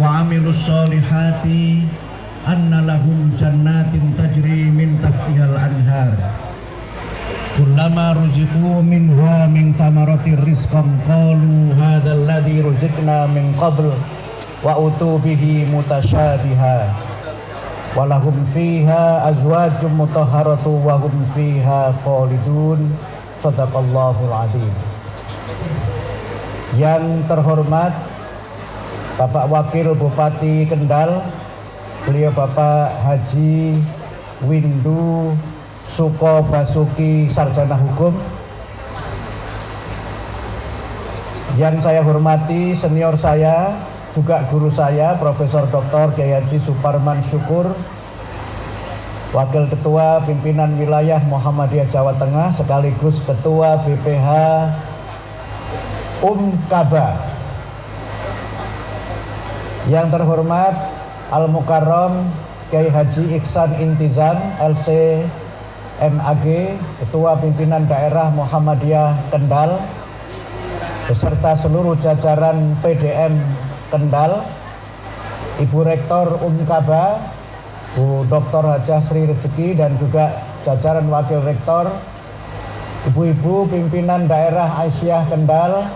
وعملوا الصالحات أن لهم جنات تجري من تحتها الأنهار كلما رزقوا منها من ثمرة رزقا قالوا هذا الذي رزقنا من قبل وأتوا به متشابها ولهم فيها أزواج مطهرة وهم فيها خالدون. Sadaqallahul Adzim. Yang terhormat Bapak Wakil Bupati Kendal, beliau Bapak Haji Windu Suko Basuki, Sarjana Hukum. Yang saya hormati senior saya, juga guru saya, Profesor Dr. Kiai Haji Suparman Syukur, Wakil Ketua Pimpinan Wilayah Muhammadiyah Jawa Tengah sekaligus Ketua BPH Kaba. Yang terhormat Al-Mukarram Kiai Haji Iksan Intizam LC MAG, Ketua Pimpinan Daerah Muhammadiyah Kendal, beserta seluruh jajaran PDM Kendal, Ibu Rektor Kaba Bu Dr. Hajah Sri Rezeki, dan juga jajaran Wakil Rektor, ibu-ibu pimpinan daerah Aisyah Kendal,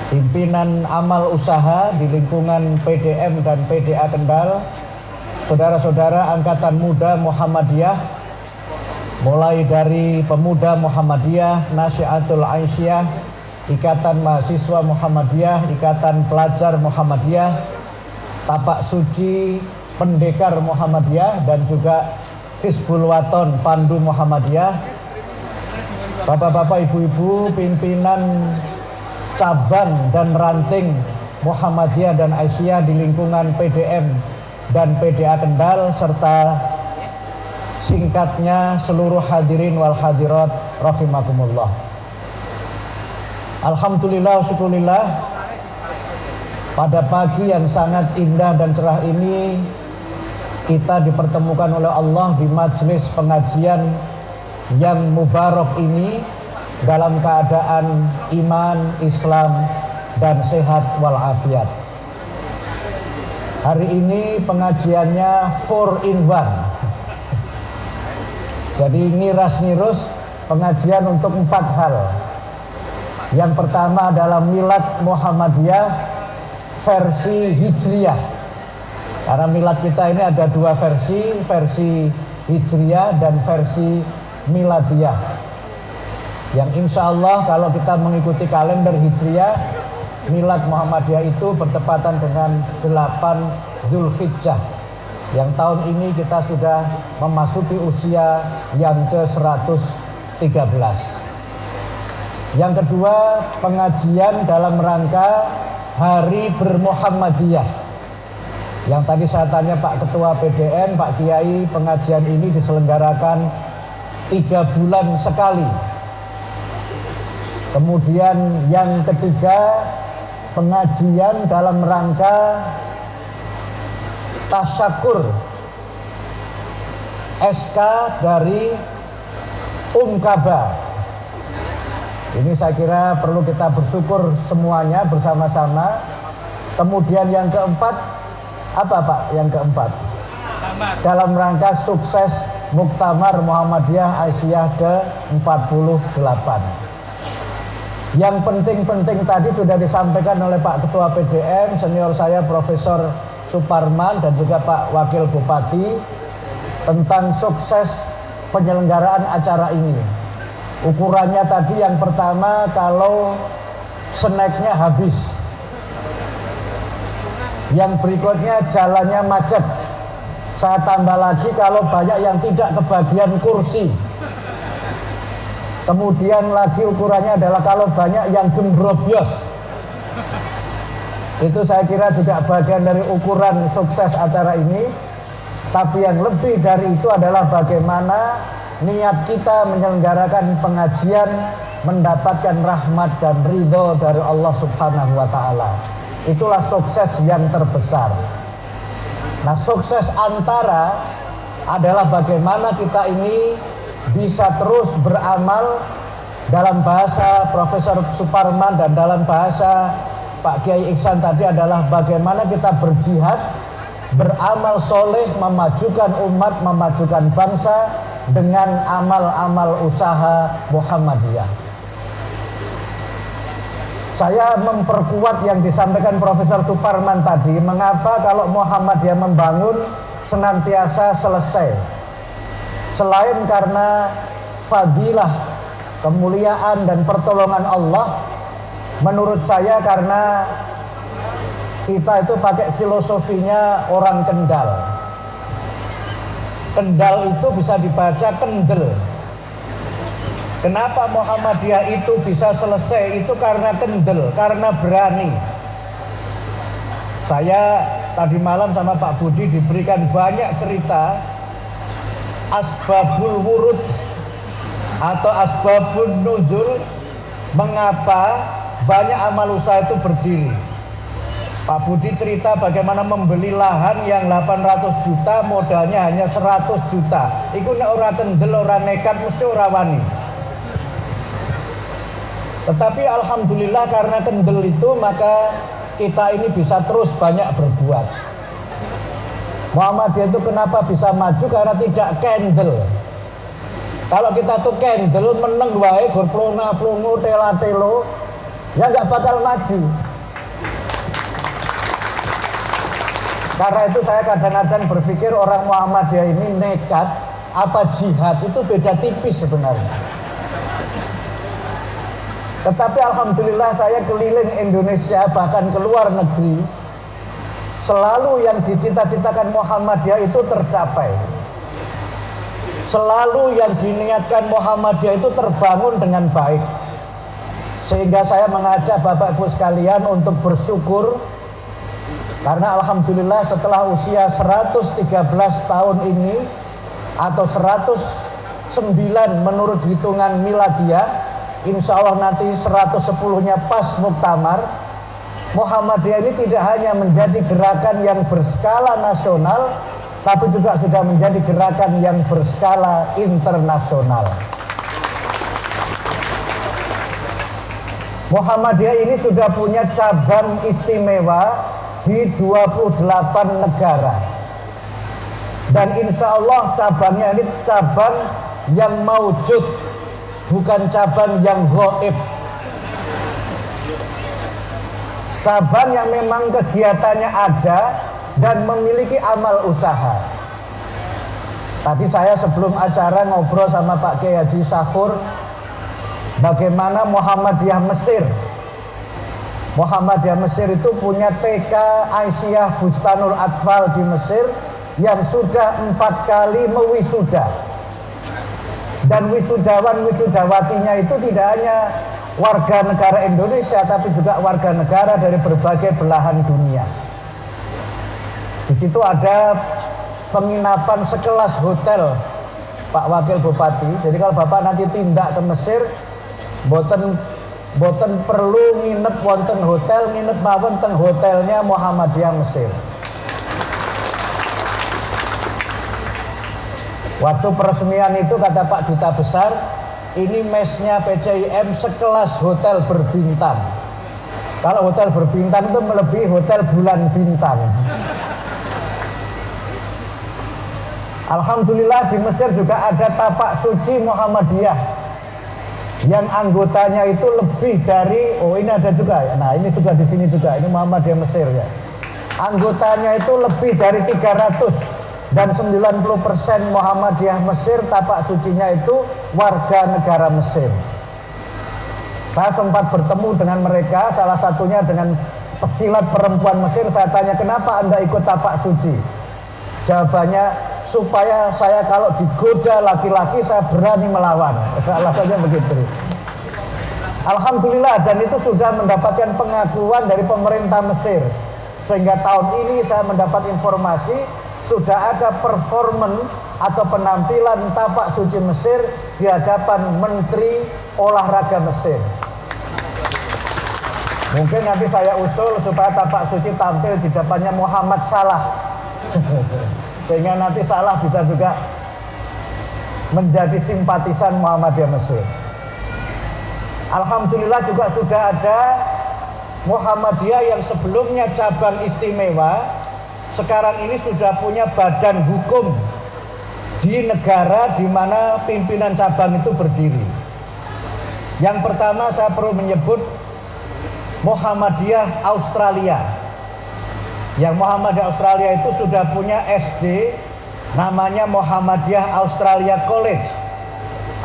pimpinan amal usaha di lingkungan PDM dan PDA Kendal, saudara-saudara Angkatan Muda Muhammadiyah, mulai dari Pemuda Muhammadiyah, Nasyiatul Aisyah, Ikatan Mahasiswa Muhammadiyah, Ikatan Pelajar Muhammadiyah, Tapak Suci Pendekar Muhammadiyah, dan juga Hizbul Waton Pandu Muhammadiyah, bapak-bapak, ibu-ibu, pimpinan cabang dan ranting Muhammadiyah dan Aisyah di lingkungan PDM dan PDA Kendal, serta singkatnya seluruh hadirin wal hadirat rahimakumullah. Alhamdulillah, syukurillah, pada pagi yang sangat indah dan cerah ini kita dipertemukan oleh Allah di majelis pengajian yang mubarak ini dalam keadaan iman, Islam, dan sehat walafiat. Hari ini pengajiannya 4 in 1. Jadi ngiras-ngirus pengajian untuk 4 hal. Yang pertama adalah Milad Muhammadiyah versi Hijriyah. Karena milad kita ini ada 2 versi Hijriyah dan versi Miladiyah. Yang insya Allah kalau kita mengikuti kalender Hijriyah, Milad Muhammadiyah itu bertepatan dengan 8 Zulhijjah. Yang tahun ini kita sudah memasuki usia yang ke-113. Yang kedua, pengajian dalam rangka Hari Bermuhammadiyah. Yang tadi saya tanya Pak Ketua PDN, Pak Kiai, pengajian ini diselenggarakan 3 bulan sekali. Kemudian yang ketiga, pengajian dalam rangka tasyakur SK dari Kaba. Ini saya kira perlu kita bersyukur semuanya bersama-sama. Kemudian yang keempat, apa Pak yang keempat? Dalam rangka sukses Muktamar Muhammadiyah Aisyah ke-48. Yang penting-penting tadi sudah disampaikan oleh Pak Ketua PDM, senior saya Profesor Suparman, dan juga Pak Wakil Bupati tentang sukses penyelenggaraan acara ini. Ukurannya tadi yang pertama, kalau snacknya habis. Yang berikutnya jalannya macet. Saya tambah lagi kalau banyak yang tidak kebagian kursi. Kemudian lagi ukurannya adalah kalau banyak yang gembrobyos. Itu saya kira juga bagian dari ukuran sukses acara ini. Tapi yang lebih dari itu adalah bagaimana niat kita menyelenggarakan pengajian mendapatkan rahmat dan ridho dari Allah Subhanahu wa Ta'ala. Itulah sukses yang terbesar. Nah, sukses antara adalah bagaimana kita ini bisa terus beramal dalam bahasa Profesor Suparman dan dalam bahasa Pak Kiai Iksan tadi adalah bagaimana kita berjihad, beramal soleh, memajukan umat, memajukan bangsa dengan amal-amal usaha Muhammadiyah. Saya memperkuat yang disampaikan Profesor Suparman tadi, mengapa kalau Muhammadiyah membangun senantiasa selesai. Selain karena fadilah, kemuliaan dan pertolongan Allah, menurut saya karena kita itu pakai filosofinya orang Kendal. Kendal itu bisa dibaca kendel. Kenapa Muhammadiyah itu bisa selesai? Itu karena kendel, karena berani. Saya tadi malam sama Pak Budi diberikan banyak cerita asbabul wurud atau asbabun nuzul, mengapa banyak amal usaha itu berdiri. Pak Budi cerita bagaimana membeli lahan yang 800 juta, modalnya hanya 100 juta. Iku nek ora kendel, ora nekat, mesti ora wani. Tetapi alhamdulillah karena kendel itu, maka kita ini bisa terus banyak berbuat. Muhammadiyah itu kenapa bisa maju? Karena tidak kendel. Kalau kita tuh kendel, meneng wae, gur plonga-plongo, tela-telo, ya nggak bakal maju. Karena itu saya kadang-kadang berpikir orang Muhammadiyah ini nekat apa jihad, itu beda tipis sebenarnya. Tetapi alhamdulillah saya keliling Indonesia, bahkan ke luar negeri, selalu yang dicita-citakan Muhammadiyah itu tercapai. Selalu yang diniatkan Muhammadiyah itu terbangun dengan baik. Sehingga saya mengajak Bapak Ibu sekalian untuk bersyukur, karena alhamdulillah setelah usia 113 tahun ini atau 109 menurut hitungan miladiah, insya Allah nanti 110-nya pas muktamar, Muhammadiyah ini tidak hanya menjadi gerakan yang berskala nasional, tapi juga sudah menjadi gerakan yang berskala internasional. Muhammadiyah ini sudah punya cabang istimewa di 28 negara. Dan insya Allah cabangnya ini cabang yang maujud, bukan cabang yang gaib. Cabang yang memang kegiatannya ada dan memiliki amal usaha. Tadi saya sebelum acara ngobrol sama Pak Kiai Haji Sahur bagaimana Muhammadiyah Mesir. Muhammadiyah Mesir itu punya TK Aisyah Bustanul Atfal di Mesir yang sudah 4 kali mewisuda. Dan wisudawan-wisudawatinya itu tidak hanya warga negara Indonesia, tapi juga warga negara dari berbagai belahan dunia. Di situ ada penginapan sekelas hotel, Pak Wakil Bupati. Jadi kalau Bapak nanti tindak ke Mesir, boten perlu nginep wonten hotel, nginep mawon teng hotelnya Muhammadiyah Mesir. Waktu peresmian itu kata Pak Duta Besar, ini mesnya PCIM sekelas hotel berbintang. Kalau hotel berbintang itu melebihi hotel bulan bintang. Alhamdulillah di Mesir juga ada tapak suci Muhammadiyah yang anggotanya itu lebih dari, oh ini ada juga ya. Nah ini juga di sini juga, ini Muhammadiyah Mesir ya. Anggotanya itu lebih dari 300. Dan 90% Muhammadiyah Mesir tapak sucinya itu warga negara Mesir. Saya sempat bertemu dengan mereka, salah satunya dengan pesilat perempuan Mesir. Saya tanya, kenapa Anda ikut tapak suci? Jawabannya, supaya saya kalau digoda laki-laki saya berani melawan. Alasannya begitu. Alhamdulillah, dan itu sudah mendapatkan pengakuan dari pemerintah Mesir. Sehingga tahun ini saya mendapat informasi sudah ada performan atau penampilan tapak suci Mesir di hadapan Menteri Olahraga Mesir. Mungkin nanti saya usul supaya tapak suci tampil di depannya Muhammad Salah. Sehingga nanti Salah bisa juga menjadi simpatisan Muhammadiyah Mesir. Alhamdulillah juga sudah ada Muhammadiyah yang sebelumnya cabang istimewa, sekarang ini sudah punya badan hukum di negara di mana pimpinan cabang itu berdiri. Yang pertama saya perlu menyebut Muhammadiyah Australia. Yang Muhammadiyah Australia itu sudah punya SD, namanya Muhammadiyah Australia College.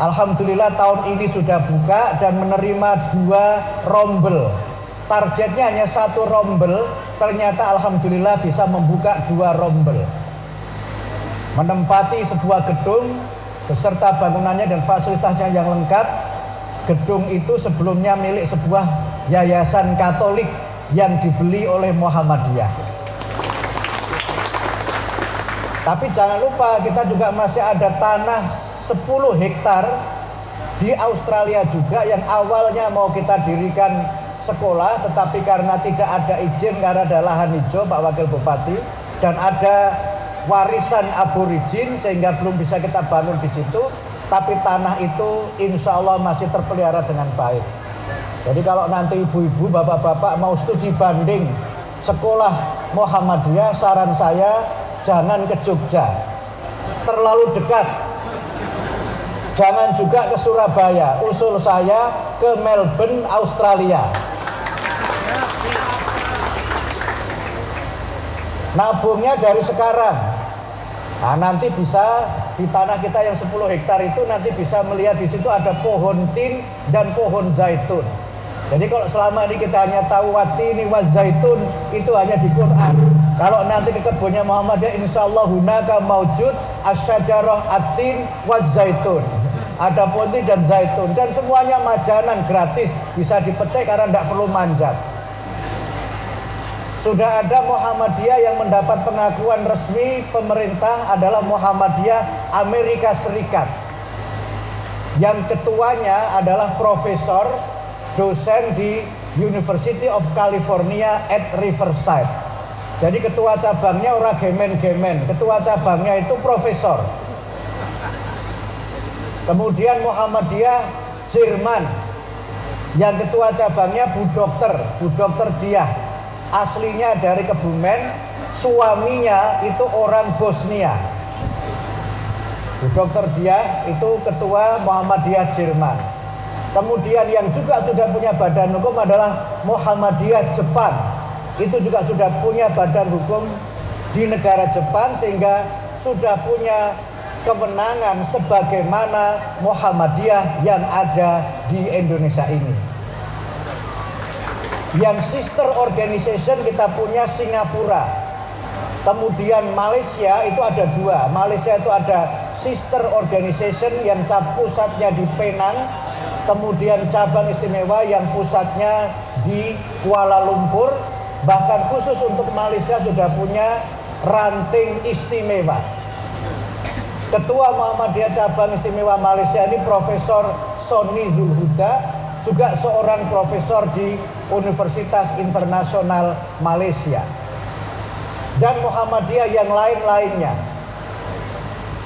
Alhamdulillah tahun ini sudah buka dan menerima 2 rombel. Targetnya hanya 1 rombel, ternyata alhamdulillah bisa membuka 2 rombel. Menempati sebuah gedung beserta bangunannya dan fasilitasnya yang lengkap. Gedung itu sebelumnya milik sebuah yayasan Katolik yang dibeli oleh Muhammadiyah. Tapi jangan lupa kita juga masih ada tanah 10 hektar di Australia juga yang awalnya mau kita dirikan sekolah, tetapi karena tidak ada izin, karena ada lahan hijau Pak Wakil Bupati dan ada warisan aborigin sehingga belum bisa kita bangun di situ. Tapi tanah itu insya Allah masih terpelihara dengan baik. Jadi kalau nanti ibu-ibu, bapak-bapak mau studi banding sekolah Muhammadiyah, saran saya jangan ke Jogja, terlalu dekat. Jangan juga ke Surabaya, usul saya ke Melbourne, Australia. Nabungnya dari sekarang. Nah, nanti bisa di tanah kita yang 10 hektar itu nanti bisa melihat di situ ada pohon tin dan pohon zaitun. Jadi kalau selama ini kita hanya tahu watini wa zaitun itu hanya di Quran. Kalau nanti ke kebunnya Muhammadiyah insyaallah hunaka maujud asyajarah atin wa zaitun. Ada pohon tin dan zaitun dan semuanya majanan gratis, bisa dipetik karena tidak perlu manjat. Sudah ada Muhammadiyah yang mendapat pengakuan resmi pemerintah adalah Muhammadiyah Amerika Serikat. Yang ketuanya adalah profesor dosen di University of California at Riverside. Jadi ketua cabangnya orang gemen-gemen, ketua cabangnya itu profesor. Kemudian Muhammadiyah Jerman, yang ketua cabangnya Bu Dokter Diah. Aslinya dari Kebumen, suaminya itu orang Bosnia. Bu Dokter Diah itu ketua Muhammadiyah Jerman. Kemudian yang juga sudah punya badan hukum adalah Muhammadiyah Jepang. Itu juga sudah punya badan hukum di negara Jepang sehingga sudah punya kewenangan sebagaimana Muhammadiyah yang ada di Indonesia ini. Yang sister organization kita punya Singapura. Kemudian Malaysia itu ada 2. Malaysia itu ada sister organization yang pusatnya di Penang. Kemudian cabang istimewa yang pusatnya di Kuala Lumpur. Bahkan khusus untuk Malaysia sudah punya ranting istimewa. Ketua Muhammadiyah cabang istimewa Malaysia ini Profesor Soni Zulhuda, juga seorang profesor di Universitas Internasional Malaysia. Dan Muhammadiyah yang lain-lainnya.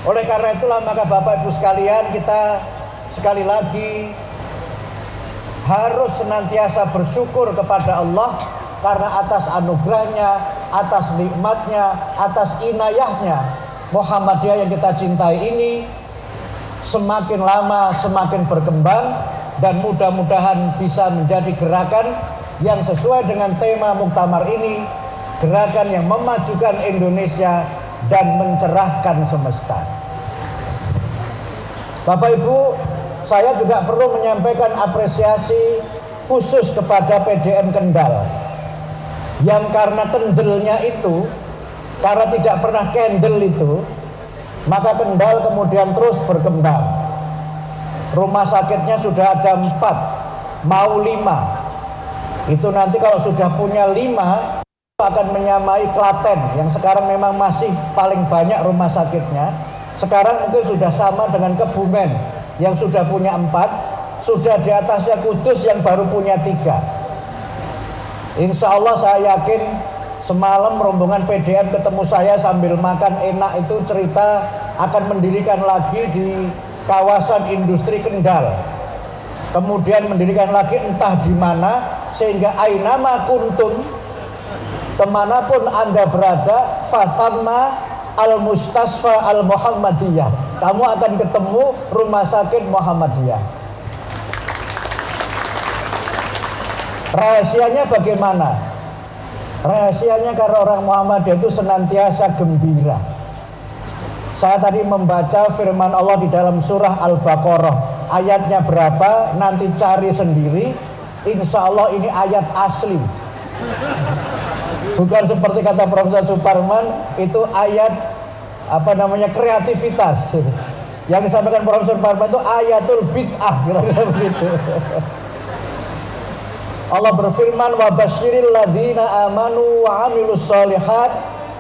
Oleh karena itulah maka Bapak Ibu sekalian, kita sekali lagi harus senantiasa bersyukur kepada Allah karena atas anugerahnya, atas nikmatnya, atas inayahnya Muhammadiyah yang kita cintai ini semakin lama semakin berkembang dan mudah-mudahan bisa menjadi gerakan yang sesuai dengan tema muktamar ini, gerakan yang memajukan Indonesia dan mencerahkan semesta. Bapak Ibu, saya juga perlu menyampaikan apresiasi khusus kepada PDN Kendal yang karena kendelnya itu, karena tidak pernah kendel itu, maka Kendal kemudian terus berkembang. Rumah sakitnya sudah ada 4, mau 5. Itu nanti kalau sudah punya 5 akan menyamai Klaten yang sekarang memang masih paling banyak rumah sakitnya. Sekarang mungkin sudah sama dengan Kebumen yang sudah punya 4, sudah di atasnya Kudus yang baru punya 3. Insya Allah saya yakin semalam rombongan PDN ketemu saya sambil makan enak itu cerita akan mendirikan lagi di kawasan industri Kendal. Kemudian mendirikan lagi entah di mana sehingga ainama kuntum, kemanapun Anda berada, fasamma al-mustasfa al-Muhammadiyah, kamu akan ketemu rumah sakit Muhammadiyah. Rahasianya bagaimana? Rahasianya karena orang Muhammadiyah itu senantiasa gembira. Saya tadi membaca firman Allah di dalam surah Al-Baqarah, ayatnya berapa nanti cari sendiri. Insya Allah ini ayat asli, bukan seperti kata Profesor Suparman itu ayat kreativitas. Yang disampaikan Profesor Suparman itu ayatul bid'ah, kira-kira begitu. Allah berfirman, wa basyiril ladzina amanu wa amilus sholihat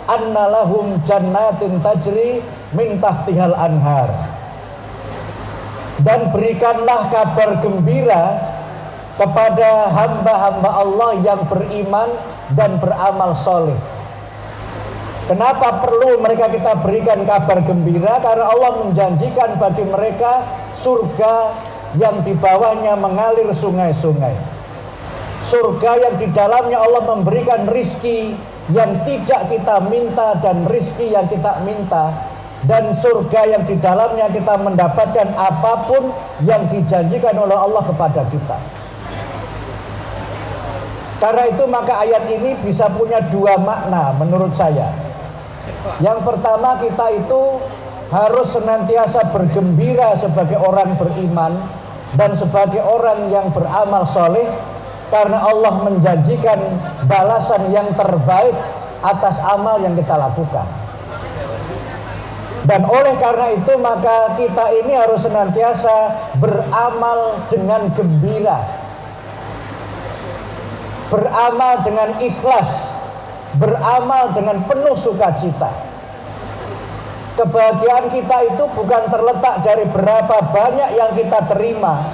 anna lahum jannatin tajri min tahtihal anhar. Dan berikanlah kabar gembira kepada hamba-hamba Allah yang beriman dan beramal soleh. Kenapa perlu mereka kita berikan kabar gembira? Karena Allah menjanjikan bagi mereka surga yang di bawahnya mengalir sungai-sungai. Surga yang di dalamnya Allah memberikan rizki yang tidak kita minta dan rizki yang kita minta, dan surga yang di dalamnya kita mendapatkan apapun yang dijanjikan oleh Allah kepada kita. Karena itu maka ayat ini bisa punya dua makna menurut saya. Yang pertama, kita itu harus senantiasa bergembira sebagai orang beriman dan sebagai orang yang beramal soleh, karena Allah menjanjikan balasan yang terbaik atas amal yang kita lakukan. Dan oleh karena itu maka kita ini harus senantiasa beramal dengan gembira, beramal dengan ikhlas, beramal dengan penuh sukacita. Kebahagiaan kita itu bukan terletak dari berapa banyak yang kita terima,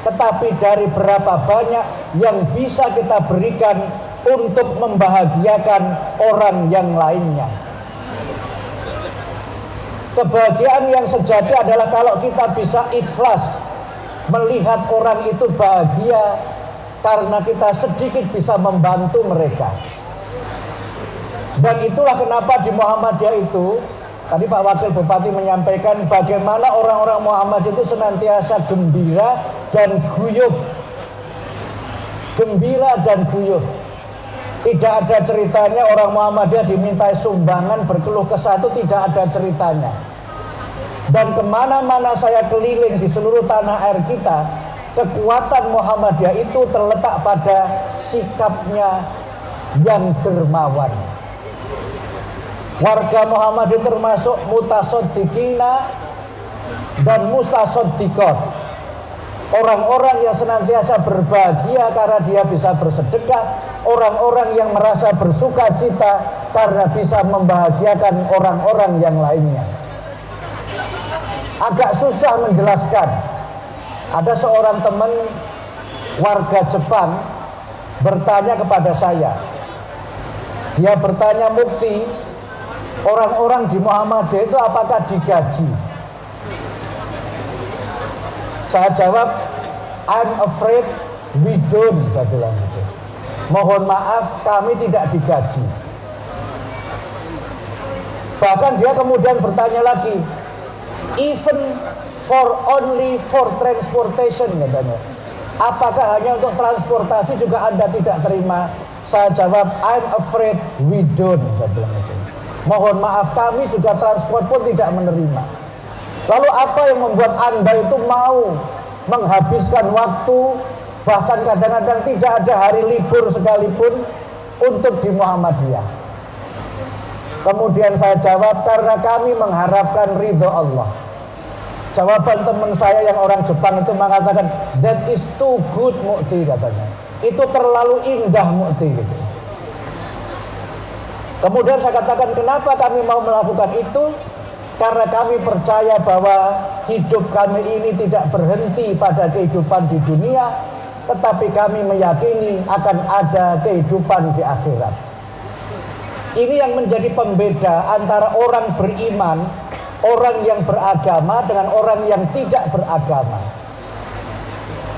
tetapi dari berapa banyak yang bisa kita berikan untuk membahagiakan orang yang lainnya. Kebahagiaan yang sejati adalah kalau kita bisa ikhlas melihat orang itu bahagia karena kita sedikit bisa membantu mereka. Dan itulah kenapa di Muhammadiyah itu, tadi Pak Wakil Bupati menyampaikan bagaimana orang-orang Muhammadiyah itu senantiasa gembira dan guyup. Gembira dan guyup. Tidak ada ceritanya orang Muhammadiyah dimintai sumbangan berkeluh kesah, itu tidak ada ceritanya. Dan kemana-mana saya keliling di seluruh tanah air kita, kekuatan Muhammadiyah itu terletak pada sikapnya yang dermawan. Warga Muhammadiyah termasuk mutasoddiqina dan mustasoddiqot, orang-orang yang senantiasa berbahagia karena dia bisa bersedekah, orang-orang yang merasa bersuka cita karena bisa membahagiakan orang-orang yang lainnya. Agak susah menjelaskan. Ada seorang teman warga Jepang bertanya kepada saya. Dia bertanya, Mufti, orang-orang di Muhammadiyah itu apakah digaji? Saya jawab, I'm afraid we don't. Saya bilang gitu. Mohon maaf, kami tidak digaji. Bahkan dia kemudian bertanya lagi, even only for transportation, katanya. Apakah hanya untuk transportasi juga Anda tidak terima? Saya jawab, I'm afraid we don't. Saya bilang gitu. Mohon maaf, kami juga transport pun tidak menerima. Lalu apa yang membuat Anda itu mau menghabiskan waktu, bahkan kadang-kadang tidak ada hari libur sekalipun untuk di Muhammadiyah? Kemudian saya jawab, karena kami mengharapkan ridho Allah. Jawaban teman saya yang orang Jepang itu mengatakan, that is too good, Mukti, katanya. Itu terlalu indah, Mukti, gitu. Kemudian saya katakan, kenapa kami mau melakukan itu? Karena kami percaya bahwa hidup kami ini tidak berhenti pada kehidupan di dunia, tetapi kami meyakini akan ada kehidupan di akhirat. Ini yang menjadi pembeda antara orang beriman, orang yang beragama dengan orang yang tidak beragama.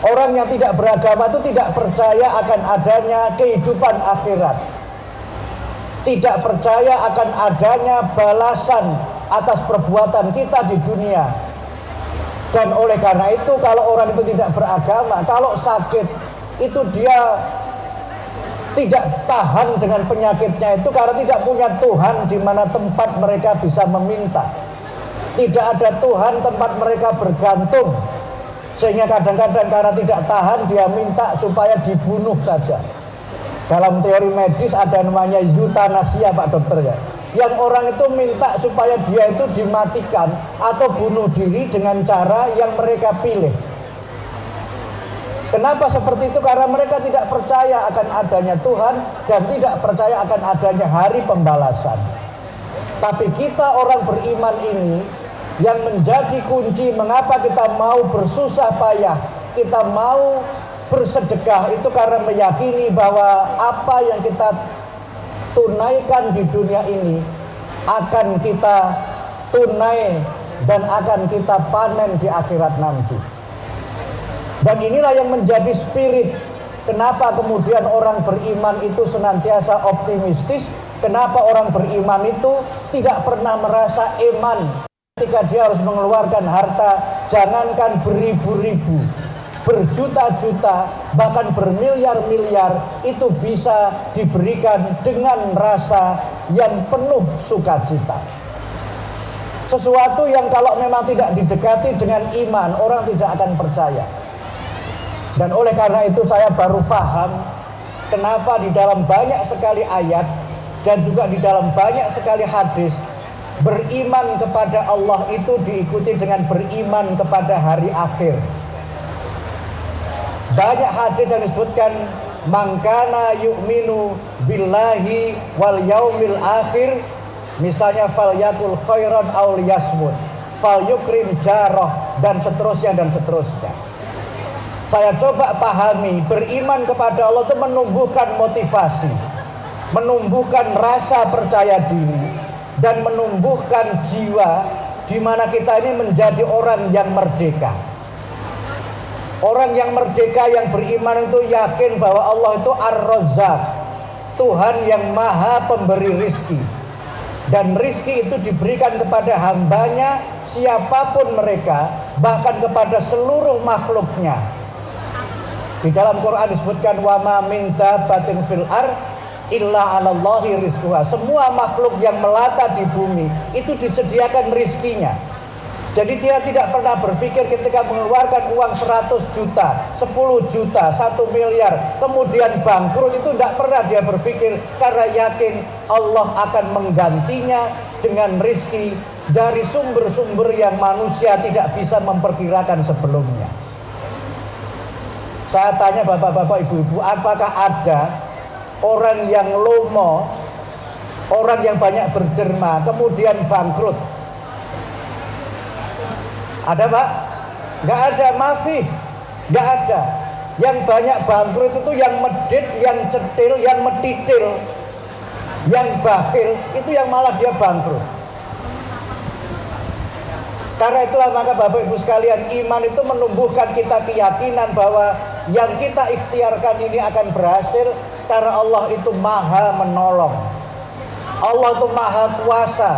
Orang yang tidak beragama itu tidak percaya akan adanya kehidupan akhirat, tidak percaya akan adanya balasan atas perbuatan kita di dunia. Dan oleh karena itu, kalau orang itu tidak beragama, kalau sakit itu dia tidak tahan dengan penyakitnya itu karena tidak punya Tuhan di mana tempat mereka bisa meminta. Tidak ada Tuhan tempat mereka bergantung. Sehingga kadang-kadang karena tidak tahan dia minta supaya dibunuh saja. Dalam teori medis ada namanya eutanasia, Pak Dokter ya. Yang orang itu minta supaya dia itu dimatikan atau bunuh diri dengan cara yang mereka pilih. Kenapa seperti itu? Karena mereka tidak percaya akan adanya Tuhan dan tidak percaya akan adanya hari pembalasan. Tapi kita orang beriman ini yang menjadi kunci mengapa kita mau bersusah payah, kita mau bersedekah itu karena meyakini bahwa apa yang kita tunaikan di dunia ini akan kita tunai dan akan kita panen di akhirat nanti. Dan inilah yang menjadi spirit kenapa kemudian orang beriman itu senantiasa optimistis, kenapa orang beriman itu tidak pernah merasa iman ketika dia harus mengeluarkan harta, jangankan beribu-ribu, berjuta-juta, bahkan bermiliar-miliar, itu bisa diberikan dengan rasa yang penuh sukacita. Sesuatu yang kalau memang tidak didekati dengan iman, orang tidak akan percaya. Dan oleh karena itu saya baru paham kenapa di dalam banyak sekali ayat dan juga di dalam banyak sekali hadis, beriman kepada Allah itu diikuti dengan beriman kepada hari akhir. Banyak hadis yang disebutkan mangkana yu'minu billahi wal yaumil akhir, misalnya fal yakul khairan aw liyasmut, fal yukrim jarah, dan seterusnya dan seterusnya. Saya coba pahami, beriman kepada Allah itu menumbuhkan motivasi, menumbuhkan rasa percaya diri, dan menumbuhkan jiwa di mana kita ini menjadi orang yang merdeka. Orang yang merdeka yang beriman itu yakin bahwa Allah itu Ar-Razzaq, Tuhan yang maha pemberi rizki. Dan rizki itu diberikan kepada hambanya siapapun mereka, bahkan kepada seluruh makhluknya. Di dalam Quran disebutkan wa ma min dabbatin fil ard illa 'alallahi rizquha. Semua makhluk yang melata di bumi itu disediakan rizkinya. Jadi dia tidak pernah berpikir ketika mengeluarkan uang 100 juta, 10 juta, 1 miliar, kemudian bangkrut, itu tidak pernah dia berpikir, karena yakin Allah akan menggantinya dengan rizki dari sumber-sumber yang manusia tidak bisa memperkirakan sebelumnya. Saya tanya bapak-bapak, ibu-ibu, apakah ada orang yang lomo, orang yang banyak berderma, kemudian bangkrut? Ada Pak? Nggak ada, mafi, nggak ada. Yang banyak bangkrut itu yang medit, yang cetil, yang metitil, yang bakhil, itu yang malah dia bangkrut. Karena itulah maka Bapak Ibu sekalian, iman itu menumbuhkan kita keyakinan bahwa yang kita ikhtiarkan ini akan berhasil, karena Allah itu maha menolong. Allah itu maha kuasa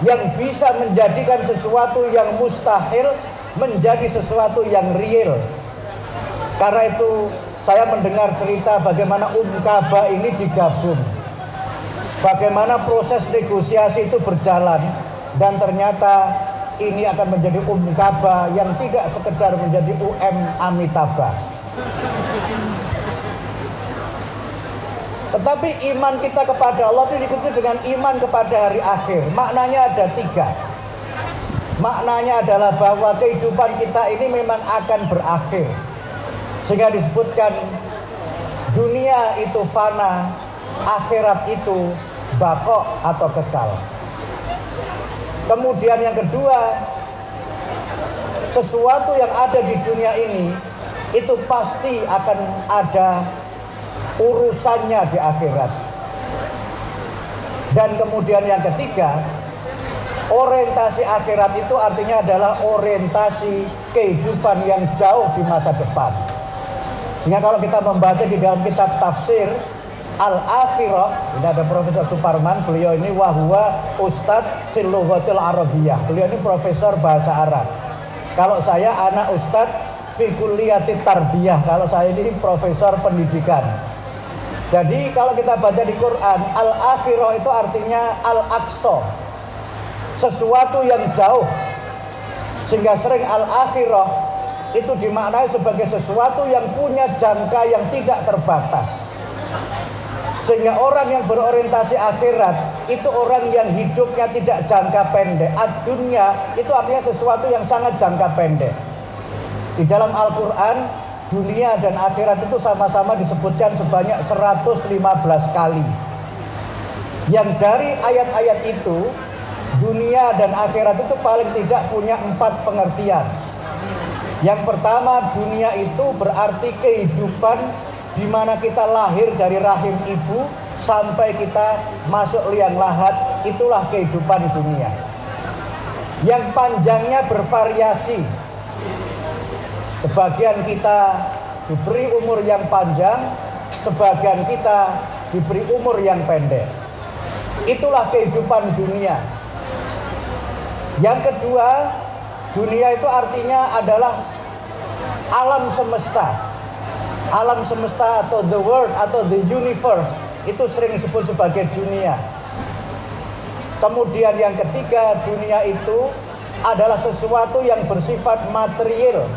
yang bisa menjadikan sesuatu yang mustahil menjadi sesuatu yang real. Karena itu saya mendengar cerita bagaimana Kaba ini digabung, bagaimana proses negosiasi itu berjalan, dan ternyata ini akan menjadi Kaba yang tidak sekedar menjadi Amitabha. Tetapi iman kita kepada Allah itu diikuti dengan iman kepada hari akhir. Maknanya ada 3. Maknanya adalah bahwa kehidupan kita ini memang akan berakhir. Sehingga disebutkan dunia itu fana, akhirat itu baqo atau kekal. Kemudian yang kedua, sesuatu yang ada di dunia ini itu pasti akan ada urusannya di akhirat. Dan kemudian yang ketiga, orientasi akhirat itu artinya adalah orientasi kehidupan yang jauh di masa depan. Sehingga kalau kita membaca di dalam kitab tafsir Al-Akhirah, ini ada Profesor Suparman, beliau ini wahwa Ustadz fil lughatil Arabiyah. Beliau ini profesor bahasa Arab. Kalau saya anak Ustadz fi kulliyatit tarbiyah. Kalau saya ini profesor pendidikan. Jadi kalau kita baca di Quran, Al-Akhirah itu artinya Al-Aqsa, sesuatu yang jauh. Sehingga sering Al-Akhirah itu dimaknai sebagai sesuatu yang punya jangka yang tidak terbatas. Sehingga orang yang berorientasi akhirat itu orang yang hidupnya tidak jangka pendek. Ad-dunya itu artinya sesuatu yang sangat jangka pendek. Di dalam Al-Quran, dunia dan akhirat itu sama-sama disebutkan sebanyak 115 kali. Yang dari ayat-ayat itu, dunia dan akhirat itu paling tidak punya 4 pengertian. Yang pertama, dunia itu berarti kehidupan di mana kita lahir dari rahim ibu sampai kita masuk liang lahat, itulah kehidupan dunia. Yang panjangnya bervariasi. Sebagian kita diberi umur yang panjang, sebagian kita diberi umur yang pendek. Itulah kehidupan dunia. Yang kedua, dunia itu artinya adalah alam semesta. Alam semesta atau the world atau the universe itu sering disebut sebagai dunia. Kemudian yang ketiga, dunia itu adalah sesuatu yang bersifat material,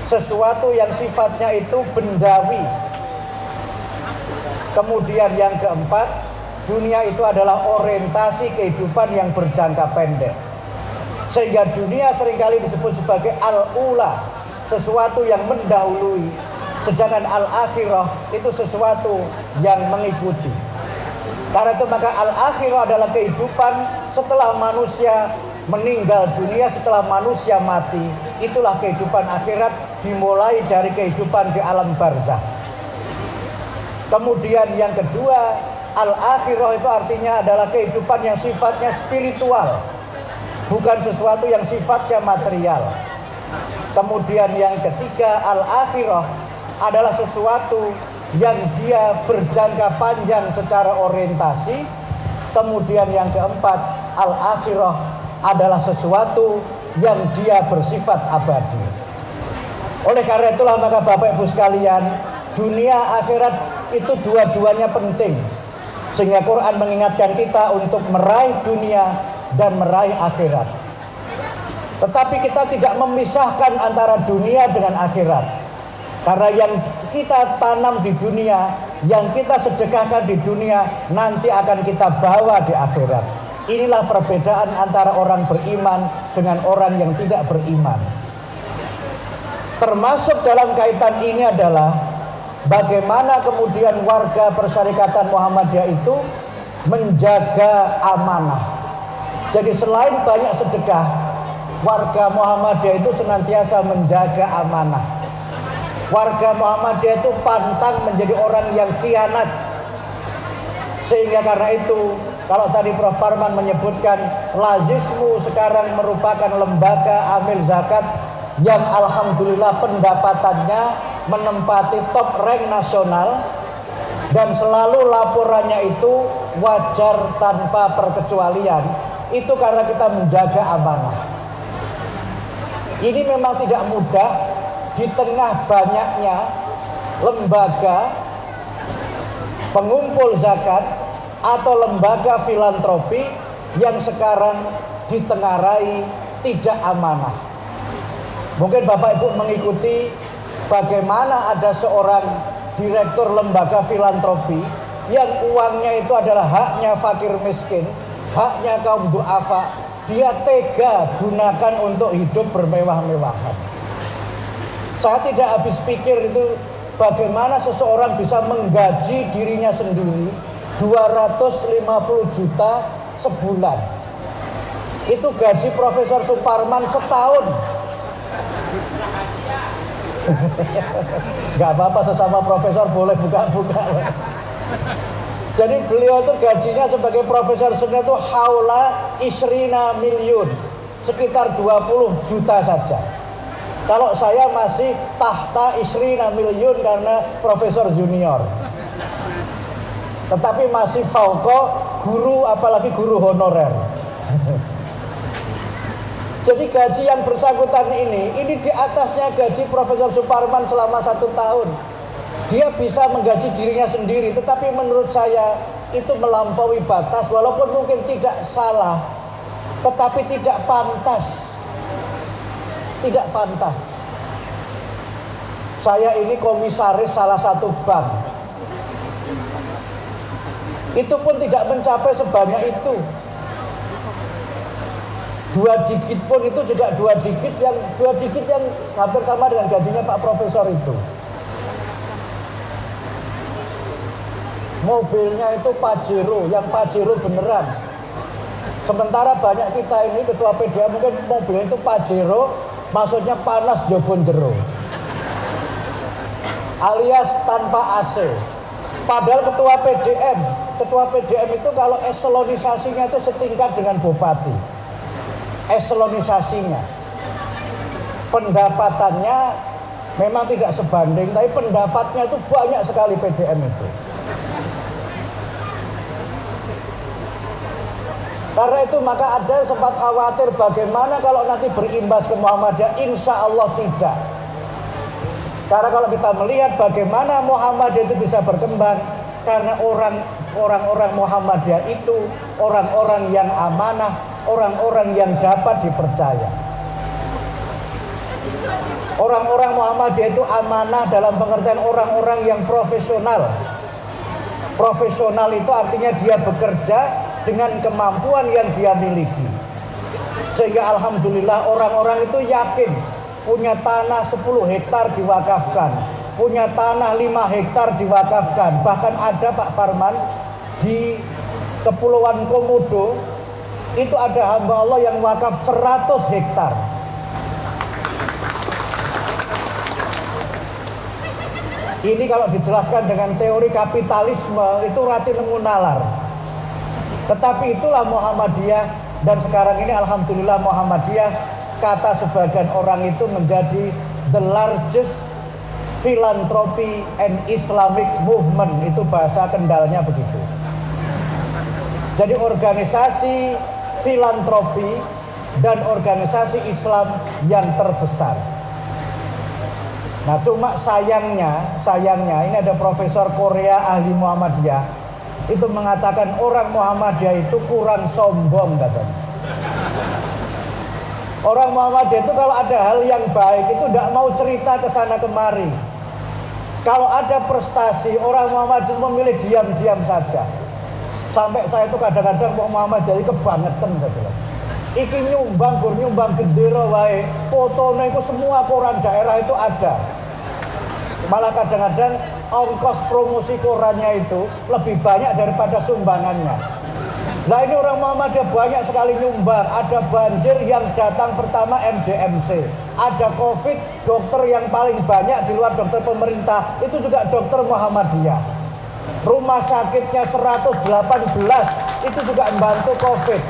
sesuatu yang sifatnya itu bendawi. Kemudian yang keempat, dunia itu adalah orientasi kehidupan yang berjangka pendek. Sehingga dunia seringkali disebut sebagai al-ula, sesuatu yang mendahului. Sedangkan al-akhirah itu sesuatu yang mengikuti. Karena itu maka al-akhirah adalah kehidupan setelah manusia meninggal dunia, setelah manusia mati. Itulah kehidupan akhirat, dimulai dari kehidupan di alam barzakh. Kemudian yang kedua, al-akhirah itu artinya adalah kehidupan yang sifatnya spiritual, bukan sesuatu yang sifatnya material. Kemudian yang ketiga, al-akhirah adalah sesuatu yang dia berjangka panjang secara orientasi. Kemudian yang keempat, al-akhirah adalah sesuatu yang dia bersifat abadi. Oleh karena itulah maka Bapak Ibu sekalian, dunia akhirat itu dua-duanya penting. Sehingga Quran mengingatkan kita untuk meraih dunia dan meraih akhirat. Tetapi kita tidak memisahkan antara dunia dengan akhirat. Karena yang kita tanam di dunia, yang kita sedekahkan di dunia, nanti akan kita bawa di akhirat. Inilah perbedaan antara orang beriman dengan orang yang tidak beriman. Termasuk dalam kaitan ini adalah bagaimana kemudian warga Persyarikatan Muhammadiyah itu menjaga amanah. Jadi selain banyak sedekah, warga Muhammadiyah itu senantiasa menjaga amanah. Warga Muhammadiyah itu pantang menjadi orang yang khianat. Sehingga karena itu, kalau tadi Prof. Parman menyebutkan Lazismu sekarang merupakan lembaga amil zakat yang alhamdulillah pendapatannya menempati top rank nasional, dan selalu laporannya itu wajar tanpa perkecualian. Itu karena kita menjaga amanah. Ini memang tidak mudah di tengah banyaknya lembaga pengumpul zakat atau lembaga filantropi yang sekarang ditengarai tidak amanah. Mungkin Bapak Ibu mengikuti bagaimana ada seorang direktur lembaga filantropi yang uangnya itu adalah haknya fakir miskin, haknya kaum du'afa, dia tega gunakan untuk hidup bermewah-mewahan. Saya tidak habis pikir itu bagaimana seseorang bisa menggaji dirinya sendiri 250 juta sebulan. Itu gaji Profesor Suparman setahun. Gak apa-apa, sesama profesor boleh buka-buka. Jadi beliau itu gajinya sebagai profesor senior itu haula isrina miliun, sekitar 20 juta saja. Kalau saya masih tahta isrina milyun karena profesor junior. Tetapi masih fauqa guru, apalagi guru honorer. Jadi gaji yang bersangkutan ini di atasnya gaji Profesor Suparman selama 1 tahun. Dia bisa menggaji dirinya sendiri, tetapi menurut saya itu melampaui batas, walaupun mungkin tidak salah, tetapi tidak pantas. Tidak pantas. Saya ini komisaris salah satu bank. Itu pun tidak mencapai sebanyak itu. 2 digit pun itu juga 2 digit yang hampir sama dengan gajinya Pak Profesor itu. Mobilnya itu Pajero, yang Pajero beneran. Sementara banyak kita ini ketua PDA mungkin mobilnya itu Pajero, maksudnya panas jobon jero, alias tanpa AC. Padahal ketua PDM itu kalau eselonisasinya itu setingkat dengan bupati. Eselonisasinya, pendapatannya memang tidak sebanding, tapi pendapatnya itu banyak sekali PDM itu. Karena itu maka ada sempat khawatir bagaimana kalau nanti berimbas ke Muhammadiyah. Insya Allah tidak. Karena kalau kita melihat bagaimana Muhammadiyah itu bisa berkembang, karena orang-orang Muhammadiyah itu orang-orang yang amanah, orang-orang yang dapat dipercaya. Orang-orang Muhammadiyah itu amanah dalam pengertian orang-orang yang profesional. Profesional itu artinya dia bekerja dengan kemampuan yang dia miliki. Sehingga alhamdulillah orang-orang itu yakin punya tanah 10 hektar diwakafkan, punya tanah 5 hektar diwakafkan. Bahkan ada Pak Parman di Kepulauan Komodo itu ada hamba Allah yang wakaf 100 hektar. Ini kalau dijelaskan dengan teori kapitalisme itu rati nemu nalar. Tetapi itulah Muhammadiyah, dan sekarang ini alhamdulillah Muhammadiyah kata sebagian orang itu menjadi the largest philanthropy and Islamic movement. Itu bahasa Kendalnya begitu. Jadi organisasi filantropi dan organisasi Islam yang terbesar. Nah cuma sayangnya ini ada Profesor Korea ahli Muhammadiyah itu mengatakan orang Muhammadiyah itu kurang sombong katanya. Orang Muhammadiyah itu kalau ada hal yang baik itu tidak mau cerita ke sana kemari. Kalau ada prestasi orang Muhammadiyah memilih diam-diam saja. Sampai saya itu kadang-kadang mau Muhammadiyah itu kebangetan katanya. Iki nyumbang gendera wae, fotonya itu semua koran daerah itu ada. Malah kadang-kadang ongkos promosi korannya itu lebih banyak daripada sumbangannya. Nah ini orang Muhammadiyah banyak sekali nyumbang. Ada banjir yang datang pertama MDMC, ada COVID, dokter yang paling banyak di luar dokter pemerintah itu juga dokter Muhammadiyah. Rumah sakitnya 118 itu juga membantu COVID.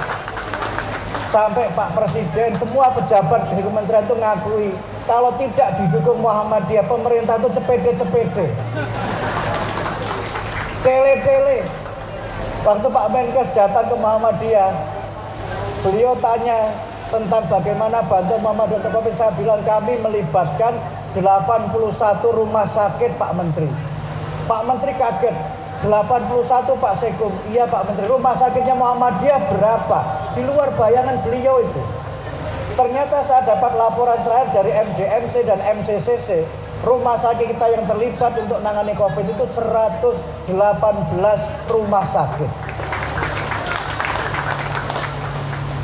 Sampai Pak Presiden, semua pejabat di kementerian itu ngakui kalau tidak didukung Muhammadiyah, pemerintah itu cepede-cepede. Tele-tele. Waktu Pak Menkes datang ke Muhammadiyah, beliau tanya tentang bagaimana bantu Muhammadiyah untuk COVID. Saya bilang kami melibatkan 81 rumah sakit Pak Menteri. Pak Menteri kaget. 81 Pak Sekum, iya Pak Menteri, rumah sakitnya Muhammadiyah berapa? Di luar bayangan beliau itu. Ternyata saya dapat laporan terakhir dari MDMC dan MCCC, rumah sakit kita yang terlibat untuk menangani COVID itu 118 rumah sakit.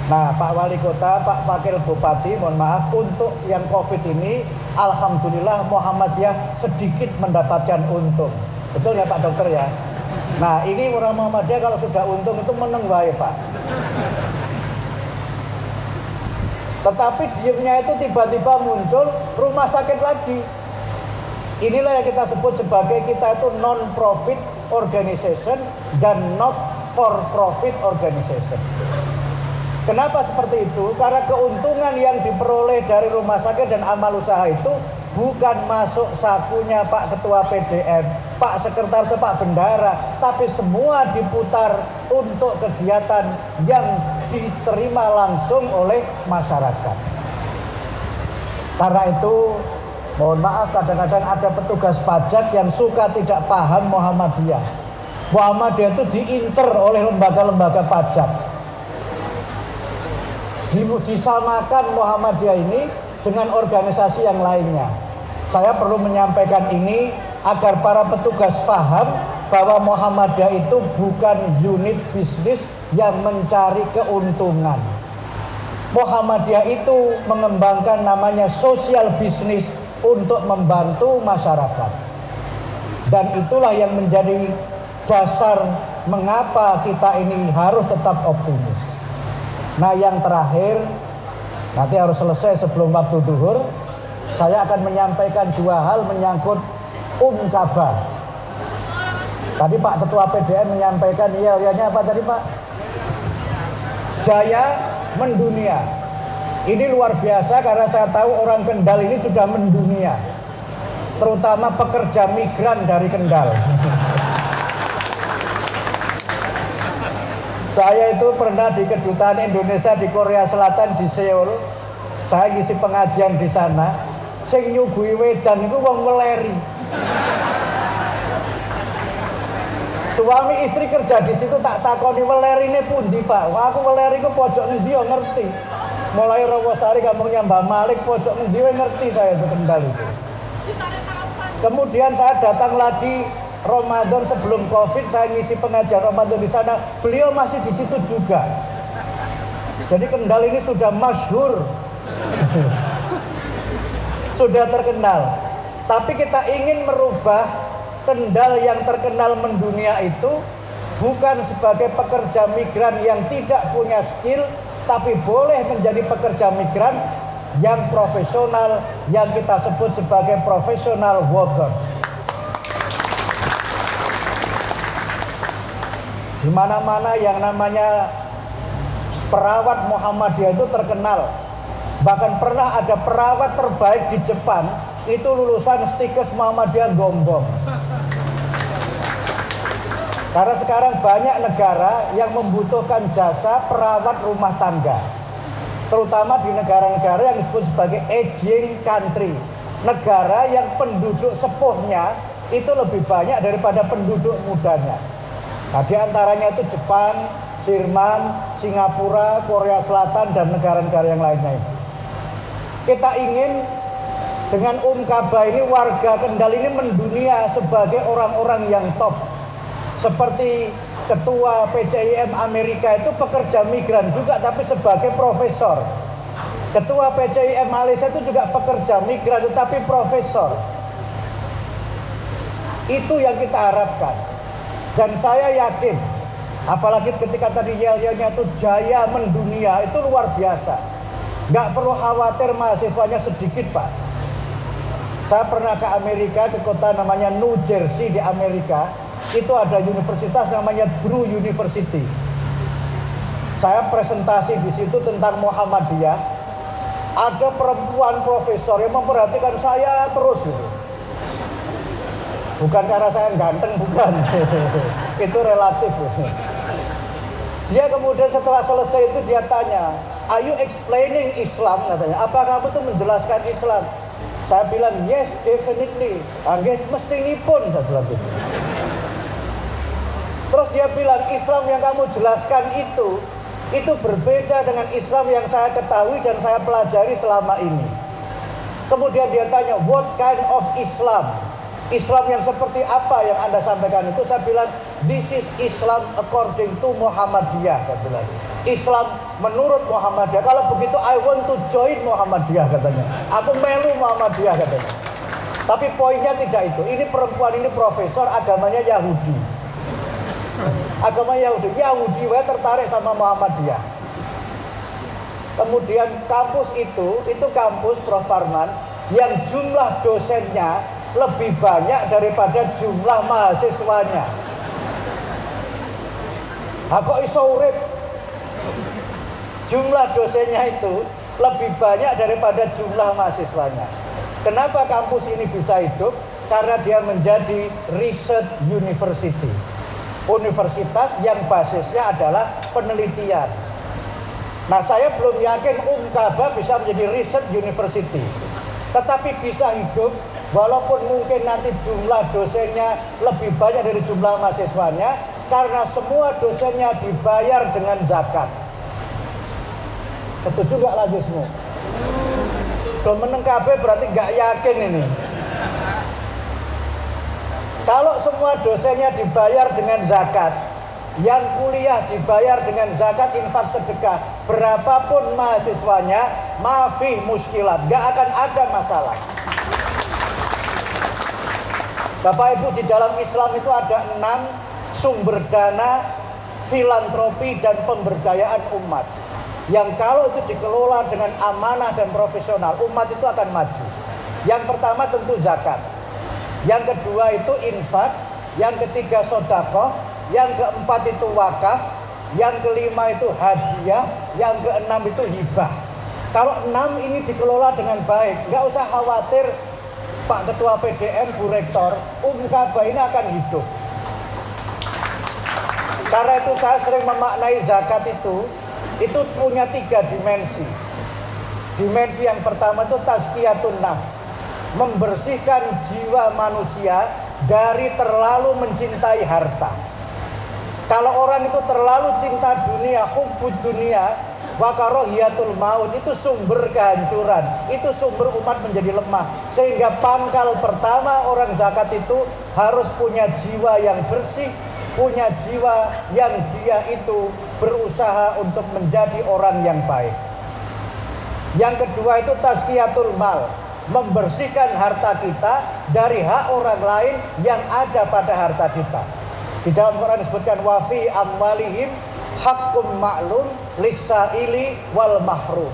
Nah Pak Wali Kota, Pak Wakil Bupati, mohon maaf, untuk yang COVID ini alhamdulillah Muhammadiyah sedikit mendapatkan untung. Betul ya Pak Dokter ya? Nah ini orang Muhammadiyah kalau sudah untung itu meneng wae Pak. Tetapi diemnya itu tiba-tiba muncul rumah sakit lagi. Inilah yang kita sebut sebagai kita itu non-profit organization dan not for profit organization. Kenapa seperti itu? Karena keuntungan yang diperoleh dari rumah sakit dan amal usaha itu bukan masuk sakunya Pak Ketua PDM, Pak Sekretaris, Pak Bendara, tapi semua diputar untuk kegiatan yang diterima langsung oleh masyarakat. Karena itu, mohon maaf, kadang-kadang ada petugas pajak yang suka tidak paham Muhammadiyah. Muhammadiyah itu diinter oleh lembaga-lembaga pajak. Disamakan Muhammadiyah ini dengan organisasi yang lainnya. Saya perlu menyampaikan ini agar para petugas paham bahwa Muhammadiyah itu bukan unit bisnis yang mencari keuntungan. Muhammadiyah itu mengembangkan namanya sosial bisnis untuk membantu masyarakat. Dan itulah yang menjadi dasar mengapa kita ini harus tetap optimis. Nah, yang terakhir, nanti harus selesai sebelum waktu zuhur, saya akan menyampaikan dua hal menyangkut Kaba. Tadi Pak Ketua PDM menyampaikan yel-yelnya apa tadi Pak? Jaya mendunia. Ini luar biasa karena saya tahu orang Kendal ini sudah mendunia, terutama pekerja migran dari Kendal. Saya itu pernah di kedutaan Indonesia di Korea Selatan di Seoul. Saya ngisi pengajian di sana. Sing nyuguhi wedan itu wong weleri. Suami istri kerja di situ tak takoni welerine pundi Pak. Wah, aku weleri ku pojok endi yo ngerti. Mulai Rawasari kampungnya Mbah Malik pojok endi ngerti saya itu Kendal itu. Kemudian saya datang lagi Ramadan sebelum Covid, saya ngisi pengajian Ramadan di sana, beliau masih di situ juga. Jadi Kendal ini sudah masyhur, sudah terkenal. Tapi kita ingin merubah Kendal yang terkenal mendunia itu bukan sebagai pekerja migran yang tidak punya skill, tapi boleh menjadi pekerja migran yang profesional, yang kita sebut sebagai professional workers. Di mana-mana yang namanya perawat Muhammadiyah itu terkenal. Bahkan pernah ada perawat terbaik di Jepang itu lulusan Stikes Muhammadiyah Gombong. Karena sekarang banyak negara yang membutuhkan jasa perawat rumah tangga, terutama di negara-negara yang disebut sebagai aging country, negara yang penduduk sepuhnya itu lebih banyak daripada penduduk mudanya. Nah, di antaranya itu Jepang, Jerman, Singapura, Korea Selatan, dan negara-negara yang lainnya. Kita ingin dengan Kaba ini warga Kendal ini mendunia sebagai orang-orang yang top. Seperti ketua PCIM Amerika itu pekerja migran juga tapi sebagai profesor. Ketua PCIM Malaysia itu juga pekerja migran tetapi profesor. Itu yang kita harapkan. Dan saya yakin, apalagi ketika tadi yel-yelnya itu jaya mendunia, itu luar biasa. Nggak perlu khawatir mahasiswanya sedikit Pak. Saya pernah ke Amerika, ke kota namanya New Jersey di Amerika. Itu ada universitas namanya Drew University. Saya presentasi di situ tentang Muhammadiyah. Ada perempuan profesor yang memperhatikan saya terus gitu. Bukan karena saya ganteng, bukan. Itu relatif. Dia kemudian setelah selesai itu dia tanya, "Are you explaining Islam?" katanya. "Apakah kamu tuh menjelaskan Islam?" Saya bilang, "Yes, definitely." "Yes, mesti nipun," saya bilang gitu. Terus dia bilang, "Islam yang kamu jelaskan itu berbeda dengan Islam yang saya ketahui dan saya pelajari selama ini." Kemudian dia tanya, "What kind of Islam? Islam yang seperti apa yang Anda sampaikan itu?" Saya bilang, "This is Islam according to Muhammadiyah." Saya bilang, Islam menurut Muhammadiyah. Kalau begitu I want to join Muhammadiyah katanya. Aku melu Muhammadiyah katanya. Tapi poinnya tidak itu. Ini perempuan ini profesor, agamanya Yahudi. Agama Yahudi. Yahudi tertarik sama Muhammadiyah. Kemudian kampus itu kampus Prof. Parman yang jumlah dosennya lebih banyak daripada jumlah mahasiswanya. Kok iso urip? jumlah dosennya itu lebih banyak daripada jumlah mahasiswanya. Kenapa kampus ini bisa hidup? Karena dia menjadi research university, universitas yang basisnya adalah penelitian. Nah, saya belum yakin Kaba bisa menjadi research university, tetapi bisa hidup walaupun mungkin nanti jumlah dosennya lebih banyak dari jumlah mahasiswanya, karena semua dosennya dibayar dengan zakat. Setuju nggak lagi semua? Kalau meneng kabeh berarti nggak yakin ini. Kalau semua dosennya dibayar dengan zakat, yang kuliah dibayar dengan zakat infak sedekah, berapapun mahasiswanya, mafi muskilat, nggak akan ada masalah. Bapak Ibu, di dalam Islam itu ada 6 sumber dana filantropi dan pemberdayaan umat, yang kalau itu dikelola dengan amanah dan profesional, umat itu akan maju. Yang pertama tentu zakat, yang kedua itu infak, yang ketiga sedekah, yang keempat itu wakaf, yang kelima itu hadiah, yang keenam itu hibah. Kalau 6 ini dikelola dengan baik, nggak usah khawatir Pak Ketua PDM, Bu Rektor, Kaba ini akan hidup. Karena itu saya sering memaknai zakat itu punya 3 dimensi. Dimensi yang pertama itu tazkiyatun nafs, membersihkan jiwa manusia dari terlalu mencintai harta. Kalau orang itu terlalu cinta dunia, hubbud dunia, wa karahiyatul maut, itu sumber kehancuran, itu sumber umat menjadi lemah. Sehingga pangkal pertama orang zakat itu harus punya jiwa yang bersih, punya jiwa yang dia itu berusaha untuk menjadi orang yang baik. Yang kedua itu tazkiyatul mal, membersihkan harta kita dari hak orang lain yang ada pada harta kita. Di dalam Quran disebutkan wa fi amwalihim haqqum ma'lum lis-sa'ili wal mahrum.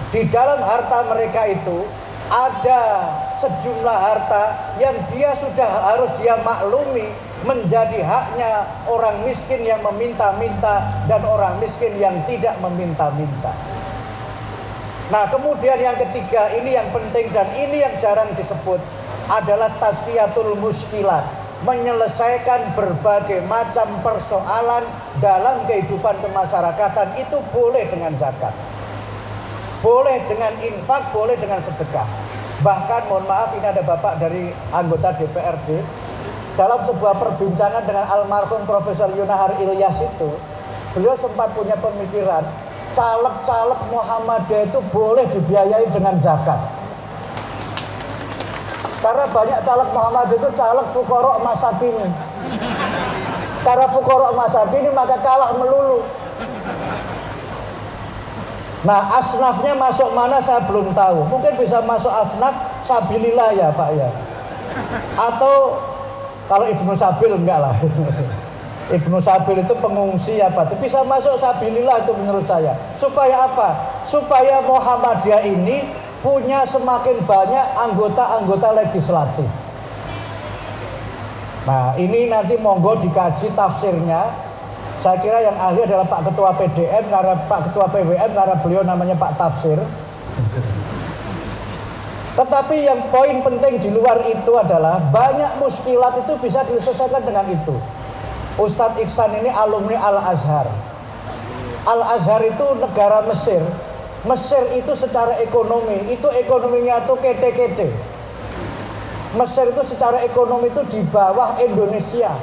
Di dalam harta mereka itu ada sejumlah harta yang dia sudah harus dia maklumi menjadi haknya orang miskin yang meminta-minta dan orang miskin yang tidak meminta-minta. Nah, kemudian yang ketiga, ini yang penting dan ini yang jarang disebut, adalah tazkiyatul muskilat, menyelesaikan berbagai macam persoalan dalam kehidupan kemasyarakatan. Itu boleh dengan zakat, boleh dengan infak, boleh dengan sedekah. Bahkan mohon maaf, ini ada bapak dari anggota DPRD, dalam sebuah perbincangan dengan almarhum Profesor Yunahar Ilyas itu, beliau sempat punya pemikiran caleg-caleg Muhammadiyah itu boleh dibiayai dengan zakat. Karena banyak caleg Muhammadiyah itu caleg fuqara masakini. Karena fuqara masakini maka kalah melulu. Nah, asnafnya masuk mana saya belum tahu. Mungkin bisa masuk asnaf sabilillah ya Pak ya. Atau kalau Ibnu Sabil enggak lah. Ibnu Sabil itu pengungsi apa? Itu bisa masuk sabilillah itu menurut saya. Supaya apa? Supaya Muhammadiyah ini punya semakin banyak anggota-anggota legislatif. Nah, ini nanti monggo dikaji tafsirnya. Saya kira yang ahli adalah Pak Ketua PDM, karena Pak Ketua PWM, karena beliau namanya Pak Tafsir. Tetapi yang poin penting di luar itu adalah banyak muskilat itu bisa diselesaikan dengan itu. Ustadz Iksan ini alumni Al-Azhar. Al-Azhar itu negara Mesir. Mesir itu secara ekonomi, itu ekonominya tuh kete-kete. Mesir itu secara ekonomi itu di bawah Indonesia.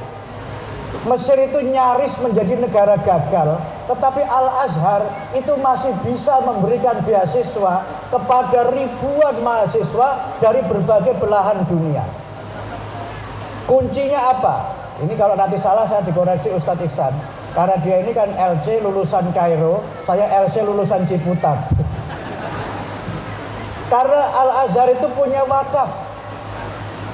Mesir itu nyaris menjadi negara gagal, tetapi Al-Azhar itu masih bisa memberikan beasiswa kepada ribuan mahasiswa dari berbagai belahan dunia. Kuncinya apa? Ini kalau nanti salah saya dikoreksi Ustadz Iksan, karena dia ini kan LC lulusan Kairo, saya LC lulusan Ciputat. Karena Al-Azhar itu punya wakaf.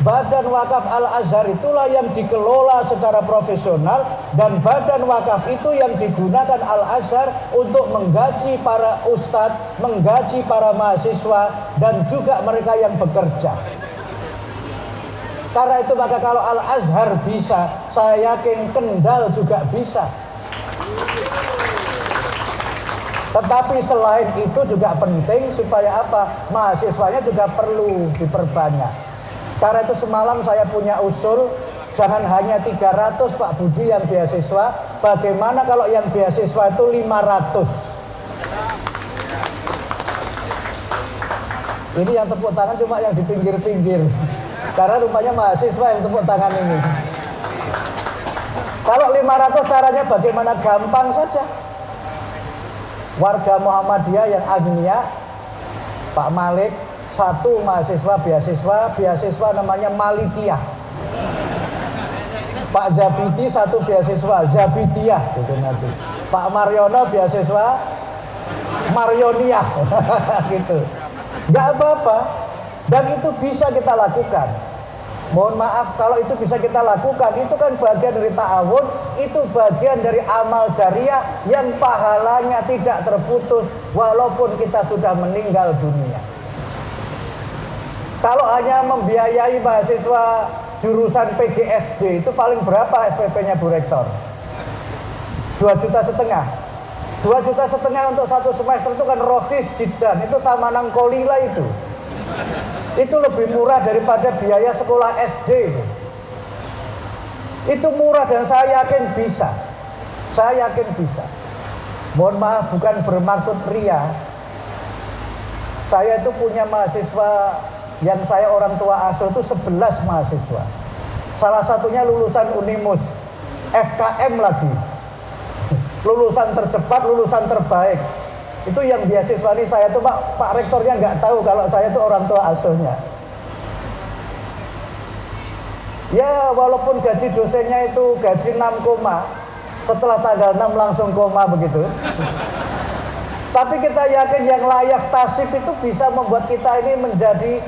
Badan wakaf Al-Azhar itulah yang dikelola secara profesional, dan badan wakaf itu yang digunakan Al-Azhar untuk menggaji para ustadz, menggaji para mahasiswa, dan juga mereka yang bekerja. Karena itu maka kalau Al-Azhar bisa, saya yakin Kendal juga bisa. Tetapi selain itu juga penting supaya apa? Mahasiswanya juga perlu diperbanyak. Karena itu semalam saya punya usul, jangan hanya 300 Pak Budi yang beasiswa, bagaimana kalau yang beasiswa itu 500? Ini yang tepuk tangan cuma yang di pinggir-pinggir, karena rupanya mahasiswa yang tepuk tangan ini. Kalau 500 caranya bagaimana? Gampang saja. Warga Muhammadiyah yang agnia, Pak Malik, satu mahasiswa beasiswa namanya Malikiyah. Pak Zabidi satu beasiswa Zabidiyah gitu nanti. Pak Mariono beasiswa Marioniyah gitu. Nggak apa-apa, dan itu bisa kita lakukan. Mohon maaf kalau itu bisa kita lakukan, itu kan bagian dari ta'awun, itu bagian dari amal jariah yang pahalanya tidak terputus walaupun kita sudah meninggal dunia. Kalau hanya membiayai mahasiswa jurusan PGSD itu paling berapa SPP-nya Bu Rektor? 2,5 juta. 2,5 juta untuk satu semester itu kan rohis jidan, itu sama nangkolila itu. Itu lebih murah daripada biaya sekolah SD. Itu murah dan saya yakin bisa. Saya yakin bisa. Mohon maaf, bukan bermaksud ria. Saya itu punya mahasiswa yang saya orang tua asuh itu 11 mahasiswa. Salah satunya lulusan Unimus, FKM lagi. Lulusan tercepat, lulusan terbaik. Itu yang beasiswa ini saya tuh Pak Rektornya nggak tahu kalau saya itu orang tua asuhnya. Ya walaupun gaji dosennya itu gaji 6 koma, setelah tanggal 6 langsung koma begitu. Tapi kita yakin yang layak tasib itu bisa membuat kita ini menjadi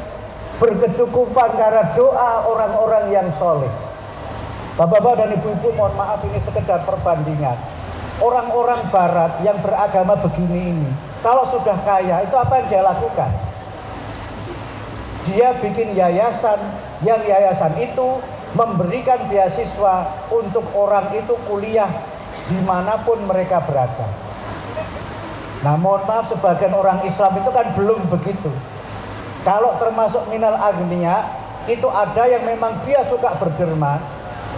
berkecukupan karena doa orang-orang yang soleh. Bapak-bapak dan ibu-ibu, mohon maaf ini sekedar perbandingan. Orang-orang barat yang beragama begini ini, kalau sudah kaya, itu apa yang dia lakukan? Dia bikin yayasan, yang yayasan itu memberikan beasiswa untuk orang itu kuliah dimanapun mereka berada. Nah mohon maaf, sebagian orang Islam itu kan belum begitu. Kalau termasuk minal agniya, itu ada yang memang dia suka berderma,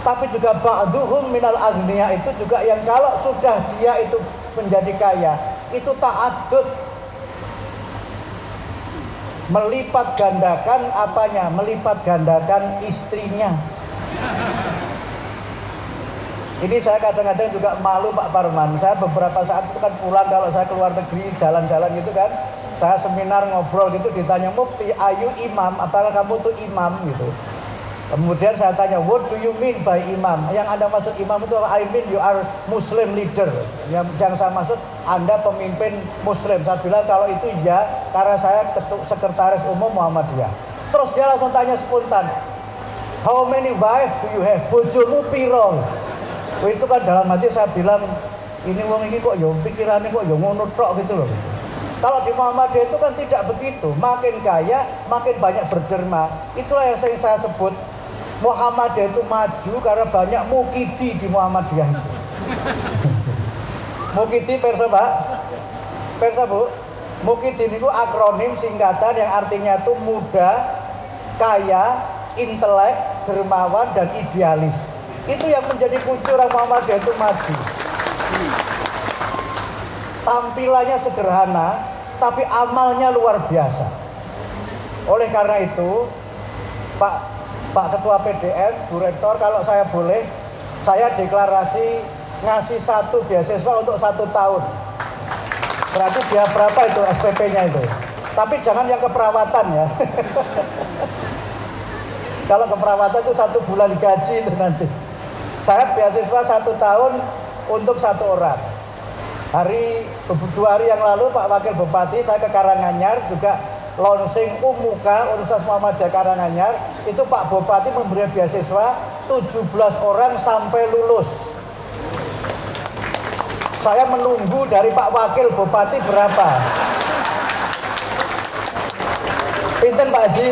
tapi juga ba'duhum minal agniya itu juga yang kalau sudah dia itu menjadi kaya, itu ta'addud, melipat gandakan apanya? Melipat gandakan istrinya. Ini saya kadang-kadang juga malu Pak Parman. Saya beberapa saat itu kan pulang kalau saya keluar negeri jalan-jalan gitu kan, saya seminar ngobrol gitu, ditanya Mufti, ayu imam, apakah kamu tuh imam gitu. Kemudian saya tanya, what do you mean by imam? Yang Anda maksud imam itu apa? I mean you are Muslim leader. Yang saya maksud Anda pemimpin Muslim. Saya bilang kalau itu ya, karena saya sekretaris umum Muhammadiyah. Terus dia langsung tanya spontan, how many wives do you have? Bojomu piro? Itu kan dalam hati saya bilang, ini wong ini kok ya pikirannya kok ya ngono tok gitu loh. Kalau di Muhammadiyah itu kan tidak begitu. Makin kaya, makin banyak berderma. Itulah yang sering saya sebut, Muhammadiyah itu maju karena banyak mukidi di Muhammadiyah itu. Mukidi perso Pak? Perso Bu? Mukidi itu akronim singkatan yang artinya itu muda, kaya, intelek, dermawan, dan idealis. Itu yang menjadi kunci orang Muhammadiyah itu maju. Tampilannya sederhana, tapi amalnya luar biasa. Oleh karena itu, Pak Ketua PDM, Bu Rektor, kalau saya boleh, saya deklarasi ngasih satu beasiswa untuk 1 tahun. Berarti dia berapa itu SPP-nya itu? Tapi jangan yang keperawatan ya. Kalau keperawatan itu 1 bulan gaji itu nanti. Saya beasiswa 1 tahun untuk 1 orang. 2 hari yang lalu Pak Wakil Bupati saya ke Karanganyar juga launching Umuka Universitas Muhammadiyah Karanganyar. Itu Pak Bupati memberi beasiswa 17 orang sampai lulus. Saya menunggu dari Pak Wakil Bupati berapa. Pinten Pak Haji?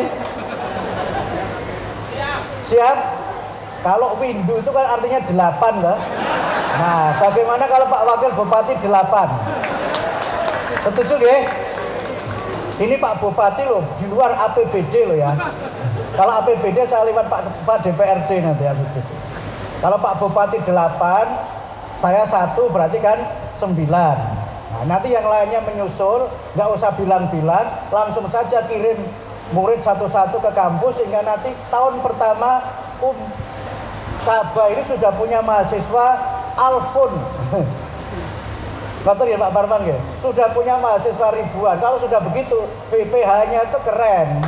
Siap? Kalau windu itu kan artinya 8 loh. Nah, bagaimana kalau Pak Wakil Bupati 8? Setuju ya? Ini Pak Bupati loh, di luar APBD loh ya. Kalau APBD saya lewat Pak DPRD nanti APBD. Kalau Pak Bupati 8, saya 1 berarti kan 9. Nah, nanti yang lainnya menyusul, nggak usah bilang-bilang, langsung saja kirim murid satu-satu ke kampus sehingga nanti tahun pertama Kaba ini sudah punya mahasiswa alfun. Betul ya Pak Parman ya? Sudah punya mahasiswa ribuan. Kalau sudah begitu, BPH-nya itu keren.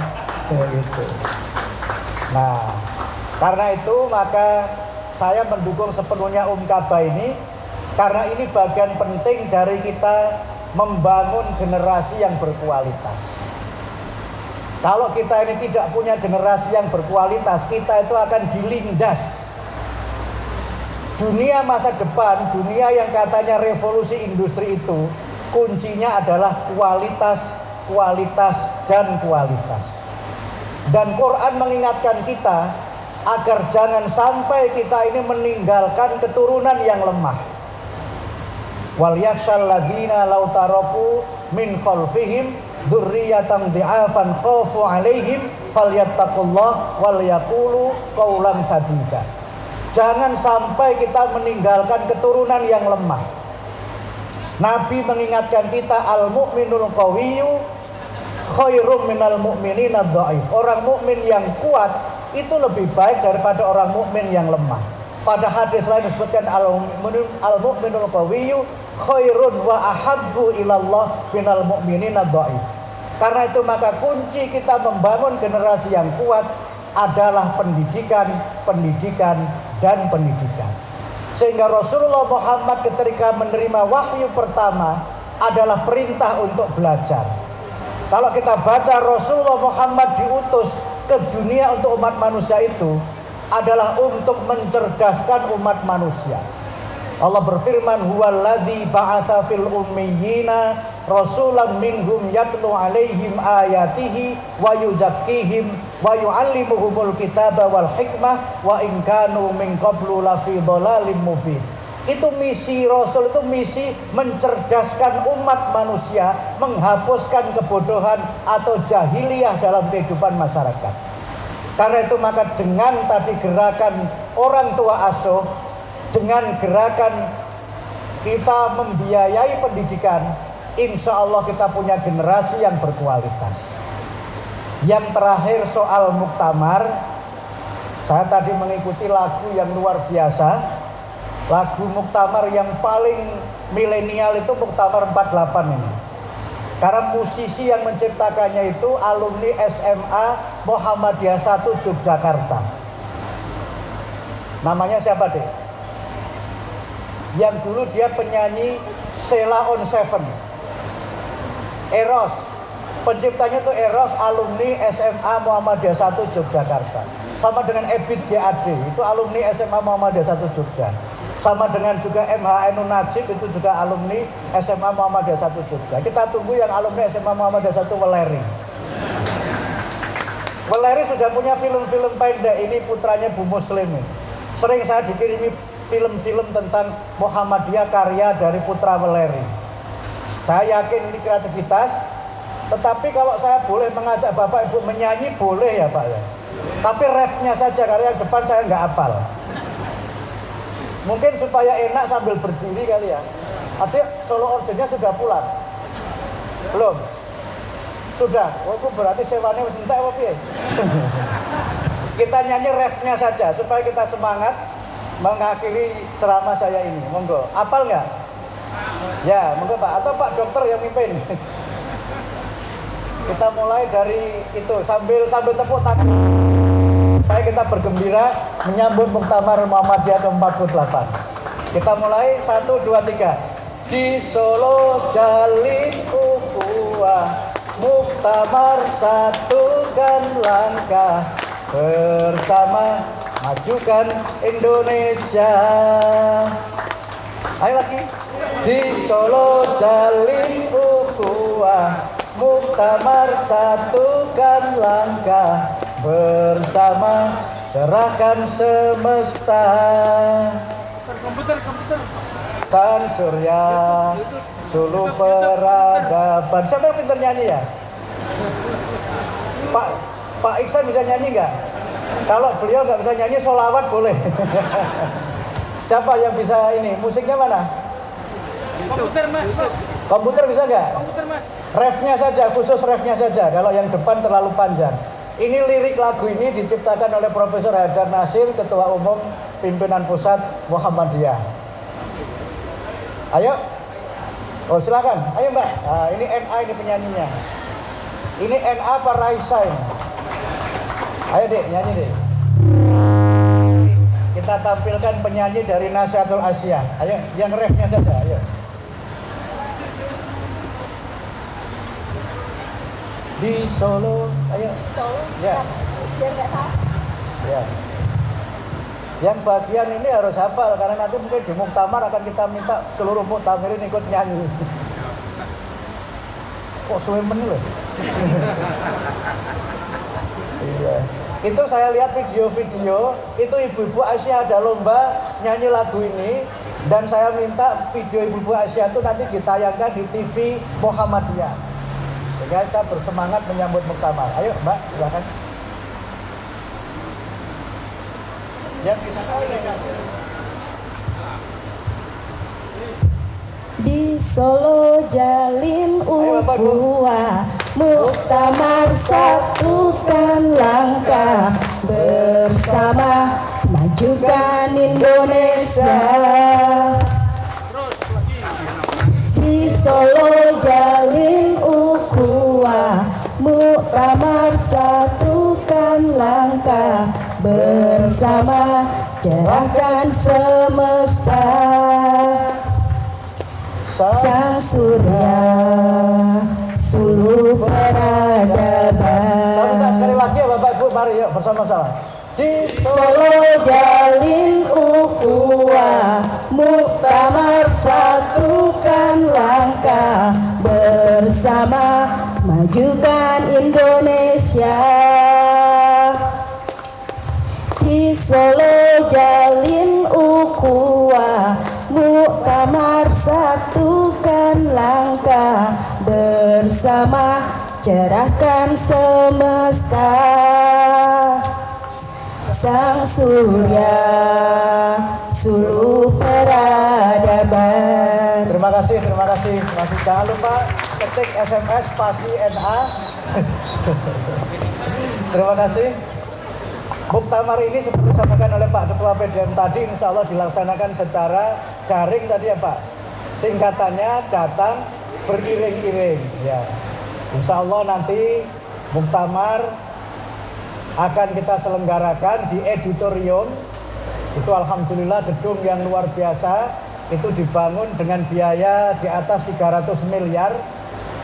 Gitu. Nah, karena itu maka saya mendukung sepenuhnya Kaba ini, karena ini bagian penting dari kita membangun generasi yang berkualitas. Kalau kita ini tidak punya generasi yang berkualitas, kita itu akan dilindas. Dunia masa depan, dunia yang katanya revolusi industri itu, kuncinya adalah kualitas, kualitas, dan kualitas. Dan Quran mengingatkan kita agar jangan sampai kita ini meninggalkan keturunan yang lemah. Wal yakhshal ladzina law taraku min khalfihim dzurriyyatan dhi'afan khafu 'alaihim falyattaqullah wal yaqulu qaulan sadida. Jangan sampai kita meninggalkan keturunan yang lemah. Nabi mengingatkan kita al-mu'minul qawiyyu khairum minal mu'minina dha'if. Orang mukmin yang kuat itu lebih baik daripada orang mukmin yang lemah. Pada hadis lain disebutkan al-mu'minul qawiyyu khairun wa ahabbu ilallah minal mu'minina dha'if. Karena itu maka kunci kita membangun generasi yang kuat adalah pendidikan, pendidikan, dan pendidikan. Sehingga Rasulullah Muhammad ketika menerima wahyu pertama adalah perintah untuk belajar. Kalau kita baca Rasulullah Muhammad diutus ke dunia untuk umat manusia itu adalah untuk mencerdaskan umat manusia. Allah berfirman, huwallazi ba'atsa fil ummiyina rasulan minhum yatlu alaihim ayatihi wa yuzakkihim wa yu'allimuhumul kitaba wal hikmah wa in kanu min qablu lafi dhalalim mubin. Itu misi Rasul, itu misi mencerdaskan umat manusia, menghapuskan kebodohan atau jahiliyah dalam kehidupan masyarakat. Karena itu maka dengan tadi gerakan orang tua asuh, dengan gerakan kita membiayai pendidikan, insya Allah kita punya generasi yang berkualitas. Yang terakhir soal muktamar, saya tadi mengikuti lagu yang luar biasa. Lagu muktamar yang paling milenial itu muktamar 48 ini. Karena musisi yang menciptakannya itu alumni SMA Muhammadiyah 1 Yogyakarta. Namanya siapa deh? Yang dulu dia penyanyi Sheila on Seven. Eros, penciptanya itu Eros, alumni SMA Muhammadiyah 1 Yogyakarta. Sama dengan Ebit GAD, itu alumni SMA Muhammadiyah 1 Jogja. Sama dengan juga MH Ainun Najib, itu juga alumni SMA Muhammadiyah 1 Jogja. Kita tunggu yang alumni SMA Muhammadiyah 1 Weleri. Weleri sudah punya film-film pendek, ini putranya Bu Muslim. Sering saya dikirimi film-film tentang Muhammadiyah karya dari putra Weleri. Saya yakin ini kreativitas, tetapi kalau saya boleh mengajak Bapak Ibu menyanyi boleh ya Pak ya. Tapi refnya saja, karena yang depan saya nggak hafal. Mungkin supaya enak sambil berdiri kali ya. Artinya solo ordernya sudah pulang? Belum? Sudah? Oh, itu berarti sewanya masih entek apa piye? Kita nyanyi refnya saja supaya kita semangat mengakhiri ceramah saya ini. Monggo. Hafal nggak? Ya, monggo Pak. Atau Pak Dokter yang mimpin. Kita mulai dari itu sambil tepuk tangan. Supaya kita bergembira menyambut Muktamar Muhammadiyah ke-48. Kita mulai 1, 2, 3. Di Solo jalin ukhuwah, Muktamar satukan langkah, bersama majukan Indonesia. Ayo lagi. Di Solo jalin ukhuwah, Muktamar satukan langkah, bersama cerahkan semesta. Komputer. Tan Surya Sulu Perada saban. Siapa yang pintar nyanyi ya? Pak Iksan bisa nyanyi nggak? Kalau beliau nggak bisa nyanyi, sholawat boleh. Siapa yang bisa ini? Musiknya mana? Komputer mas. Komputer bisa nggak? Komputer mas. Refnya saja, khusus refnya saja. Kalau yang depan terlalu panjang. Ini lirik lagu ini diciptakan oleh Profesor Haidar Nasir, Ketua Umum Pimpinan Pusat Muhammadiyah. Ayo. Oh silakan. Ayo Mbak. Nah, ini NA ini penyanyinya. Ini NA apa Raisa ini? Ayo Dek, nyanyi Dek. Kita tampilkan penyanyi dari Nasihatul Asia. Ayo, yang refnya saja, ayo. Di Solo, ayo. Solo, ya. Biar nggak salah. Ya. Yang bagian ini harus hafal karena nanti mungkin di muktamar akan kita minta seluruh muktamirin ikut nyanyi. Kok suwe men loh. Iya. Itu saya lihat video-video, itu ibu-ibu Asia ada lomba nyanyi lagu ini dan saya minta video ibu-ibu Asia itu nanti ditayangkan di TV Muhammadiyah. Sehingga kita bersemangat menyambut muktamar. Ayo Mbak, silakan. Yang di sana Di Solo jalin ukhuwah, muktamar satukan langkah, bersama majukan Indonesia. Di Solo jalin ukhuwah, muktamar satukan langkah, bersama cerahkan semesta. Sang surya suluh peradaban. Tapi sekali lagi ya Bapak Ibu, mari yuk bersama-sama. Di Solo jalin ukhuwah, muktamar satukan langkah, bersama majukan Indonesia. Di Solo jalin ukhuwah, muktamar satukan langkah, bersama cerahkan semesta. Sang surya suluh peradaban. Terima kasih. Masih jangan lupa ketik SMS spasi NA. Terima kasih. Muktamar ini seperti disampaikan oleh Pak Ketua PDM tadi, insya Allah dilaksanakan secara daring tadi ya Pak. Singkatannya datang beriring-iring. Ya. Insya Allah nanti muktamar akan kita selenggarakan di auditorium. Itu alhamdulillah gedung yang luar biasa. Itu dibangun dengan biaya di atas 300 miliar.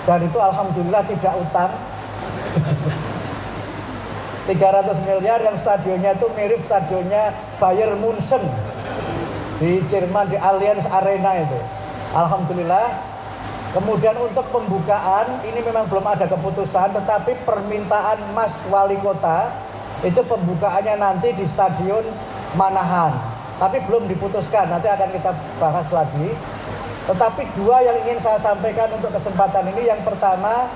Dan itu alhamdulillah tidak utang. 300 miliar yang stadionnya itu mirip stadionnya Bayern Munchen di Jerman, di Allianz Arena itu. Alhamdulillah. Kemudian untuk pembukaan ini memang belum ada keputusan, tetapi permintaan Mas Wali Kota itu pembukaannya nanti di Stadion Manahan. Tapi belum diputuskan, nanti akan kita bahas lagi. Tetapi dua yang ingin saya sampaikan untuk kesempatan ini, yang pertama,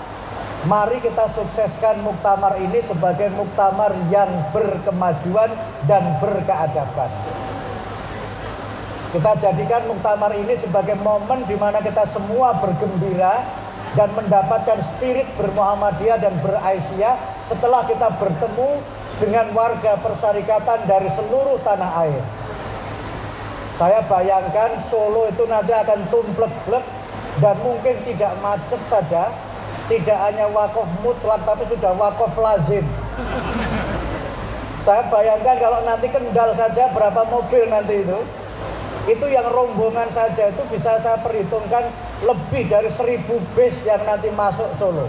mari kita sukseskan muktamar ini sebagai muktamar yang berkemajuan dan berkeadaban. Kita jadikan muktamar ini sebagai momen di mana kita semua bergembira dan mendapatkan spirit bermuhammadiyah dan beraisyah setelah kita bertemu dengan warga persyarikatan dari seluruh tanah air. Saya bayangkan Solo itu nanti akan tumplek-blek dan mungkin tidak macet saja. Tidak hanya wakaf mutlak, tapi sudah wakaf lazim. Saya bayangkan kalau nanti Kendal saja berapa mobil nanti itu yang rombongan saja itu bisa saya perhitungkan lebih dari 1000 bis yang nanti masuk Solo.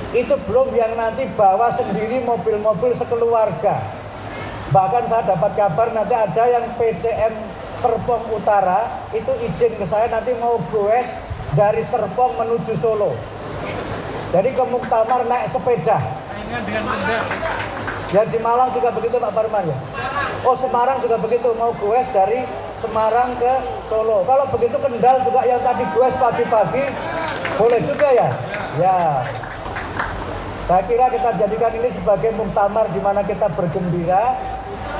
Itu belum yang nanti bawa sendiri mobil-mobil sekeluarga. Bahkan saya dapat kabar nanti ada yang PCM Serpong Utara itu izin ke saya nanti mau goes dari Serpong menuju Solo. Jadi ke muktamar naik sepeda. Ya di Malang juga begitu Pak Parman ya. Oh Semarang juga begitu, mau goes dari Semarang ke Solo. Kalau begitu Kendal juga yang tadi goes pagi-pagi Boleh juga ya? Ya. Saya kira kita jadikan ini sebagai muktamar di mana kita bergembira.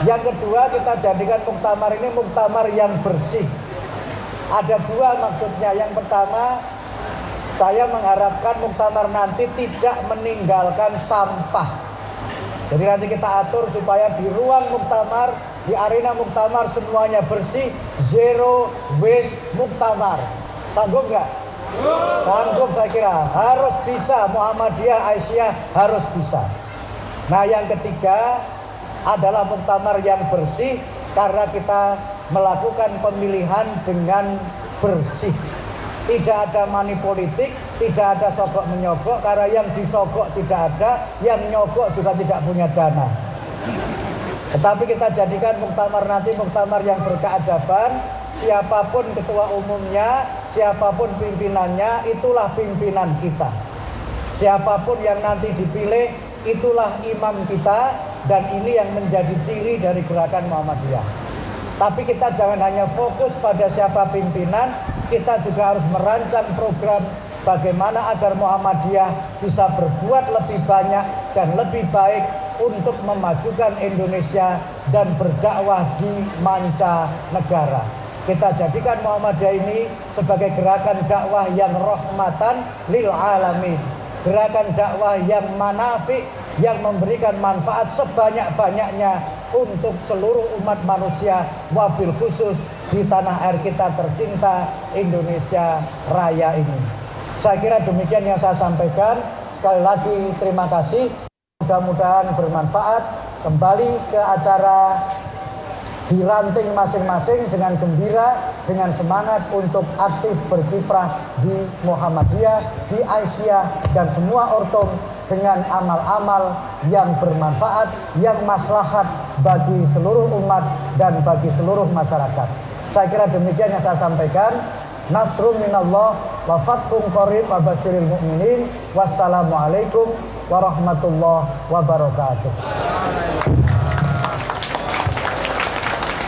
Yang kedua, kita jadikan muktamar ini muktamar yang bersih. Ada dua maksudnya. Yang pertama, saya mengharapkan muktamar nanti tidak meninggalkan sampah. Jadi nanti kita atur supaya di ruang muktamar, di arena muktamar semuanya bersih, zero waste muktamar. Sanggup nggak? Sanggup saya kira. Harus bisa, Muhammadiyah, Aisyah harus bisa. Nah yang ketiga adalah muktamar yang bersih karena kita melakukan pemilihan dengan bersih. Tidak ada money politik, tidak ada sogok menyogok, karena yang disogok tidak ada, yang nyogok juga tidak punya dana. Tetapi kita jadikan muktamar nanti muktamar yang berkeadaban. Siapapun ketua umumnya, siapapun pimpinannya, itulah pimpinan kita. Siapapun yang nanti dipilih, itulah imam kita, dan ini yang menjadi ciri dari gerakan Muhammadiyah. Tapi kita jangan hanya fokus pada siapa pimpinan, kita juga harus merancang program bagaimana agar Muhammadiyah bisa berbuat lebih banyak dan lebih baik untuk memajukan Indonesia dan berdakwah di mancanegara. Kita jadikan Muhammadiyah ini sebagai gerakan dakwah yang rahmatan lil alamin, gerakan dakwah yang manafi, yang memberikan manfaat sebanyak-banyaknya untuk seluruh umat manusia, wabil khusus di tanah air kita tercinta Indonesia Raya ini. Saya kira demikian yang saya sampaikan. Sekali lagi terima kasih. Mudah-mudahan bermanfaat. Kembali ke acara di ranting masing-masing dengan gembira, dengan semangat untuk aktif berkiprah di Muhammadiyah, di Aisyah, dan semua ortom dengan amal-amal yang bermanfaat, yang maslahat bagi seluruh umat dan bagi seluruh masyarakat. Saya kira demikian yang saya sampaikan. Nasrun minallah wa fathun qarib wa basyiril mu'minin. Wassalamualaikum warahmatullahi wabarakatuh.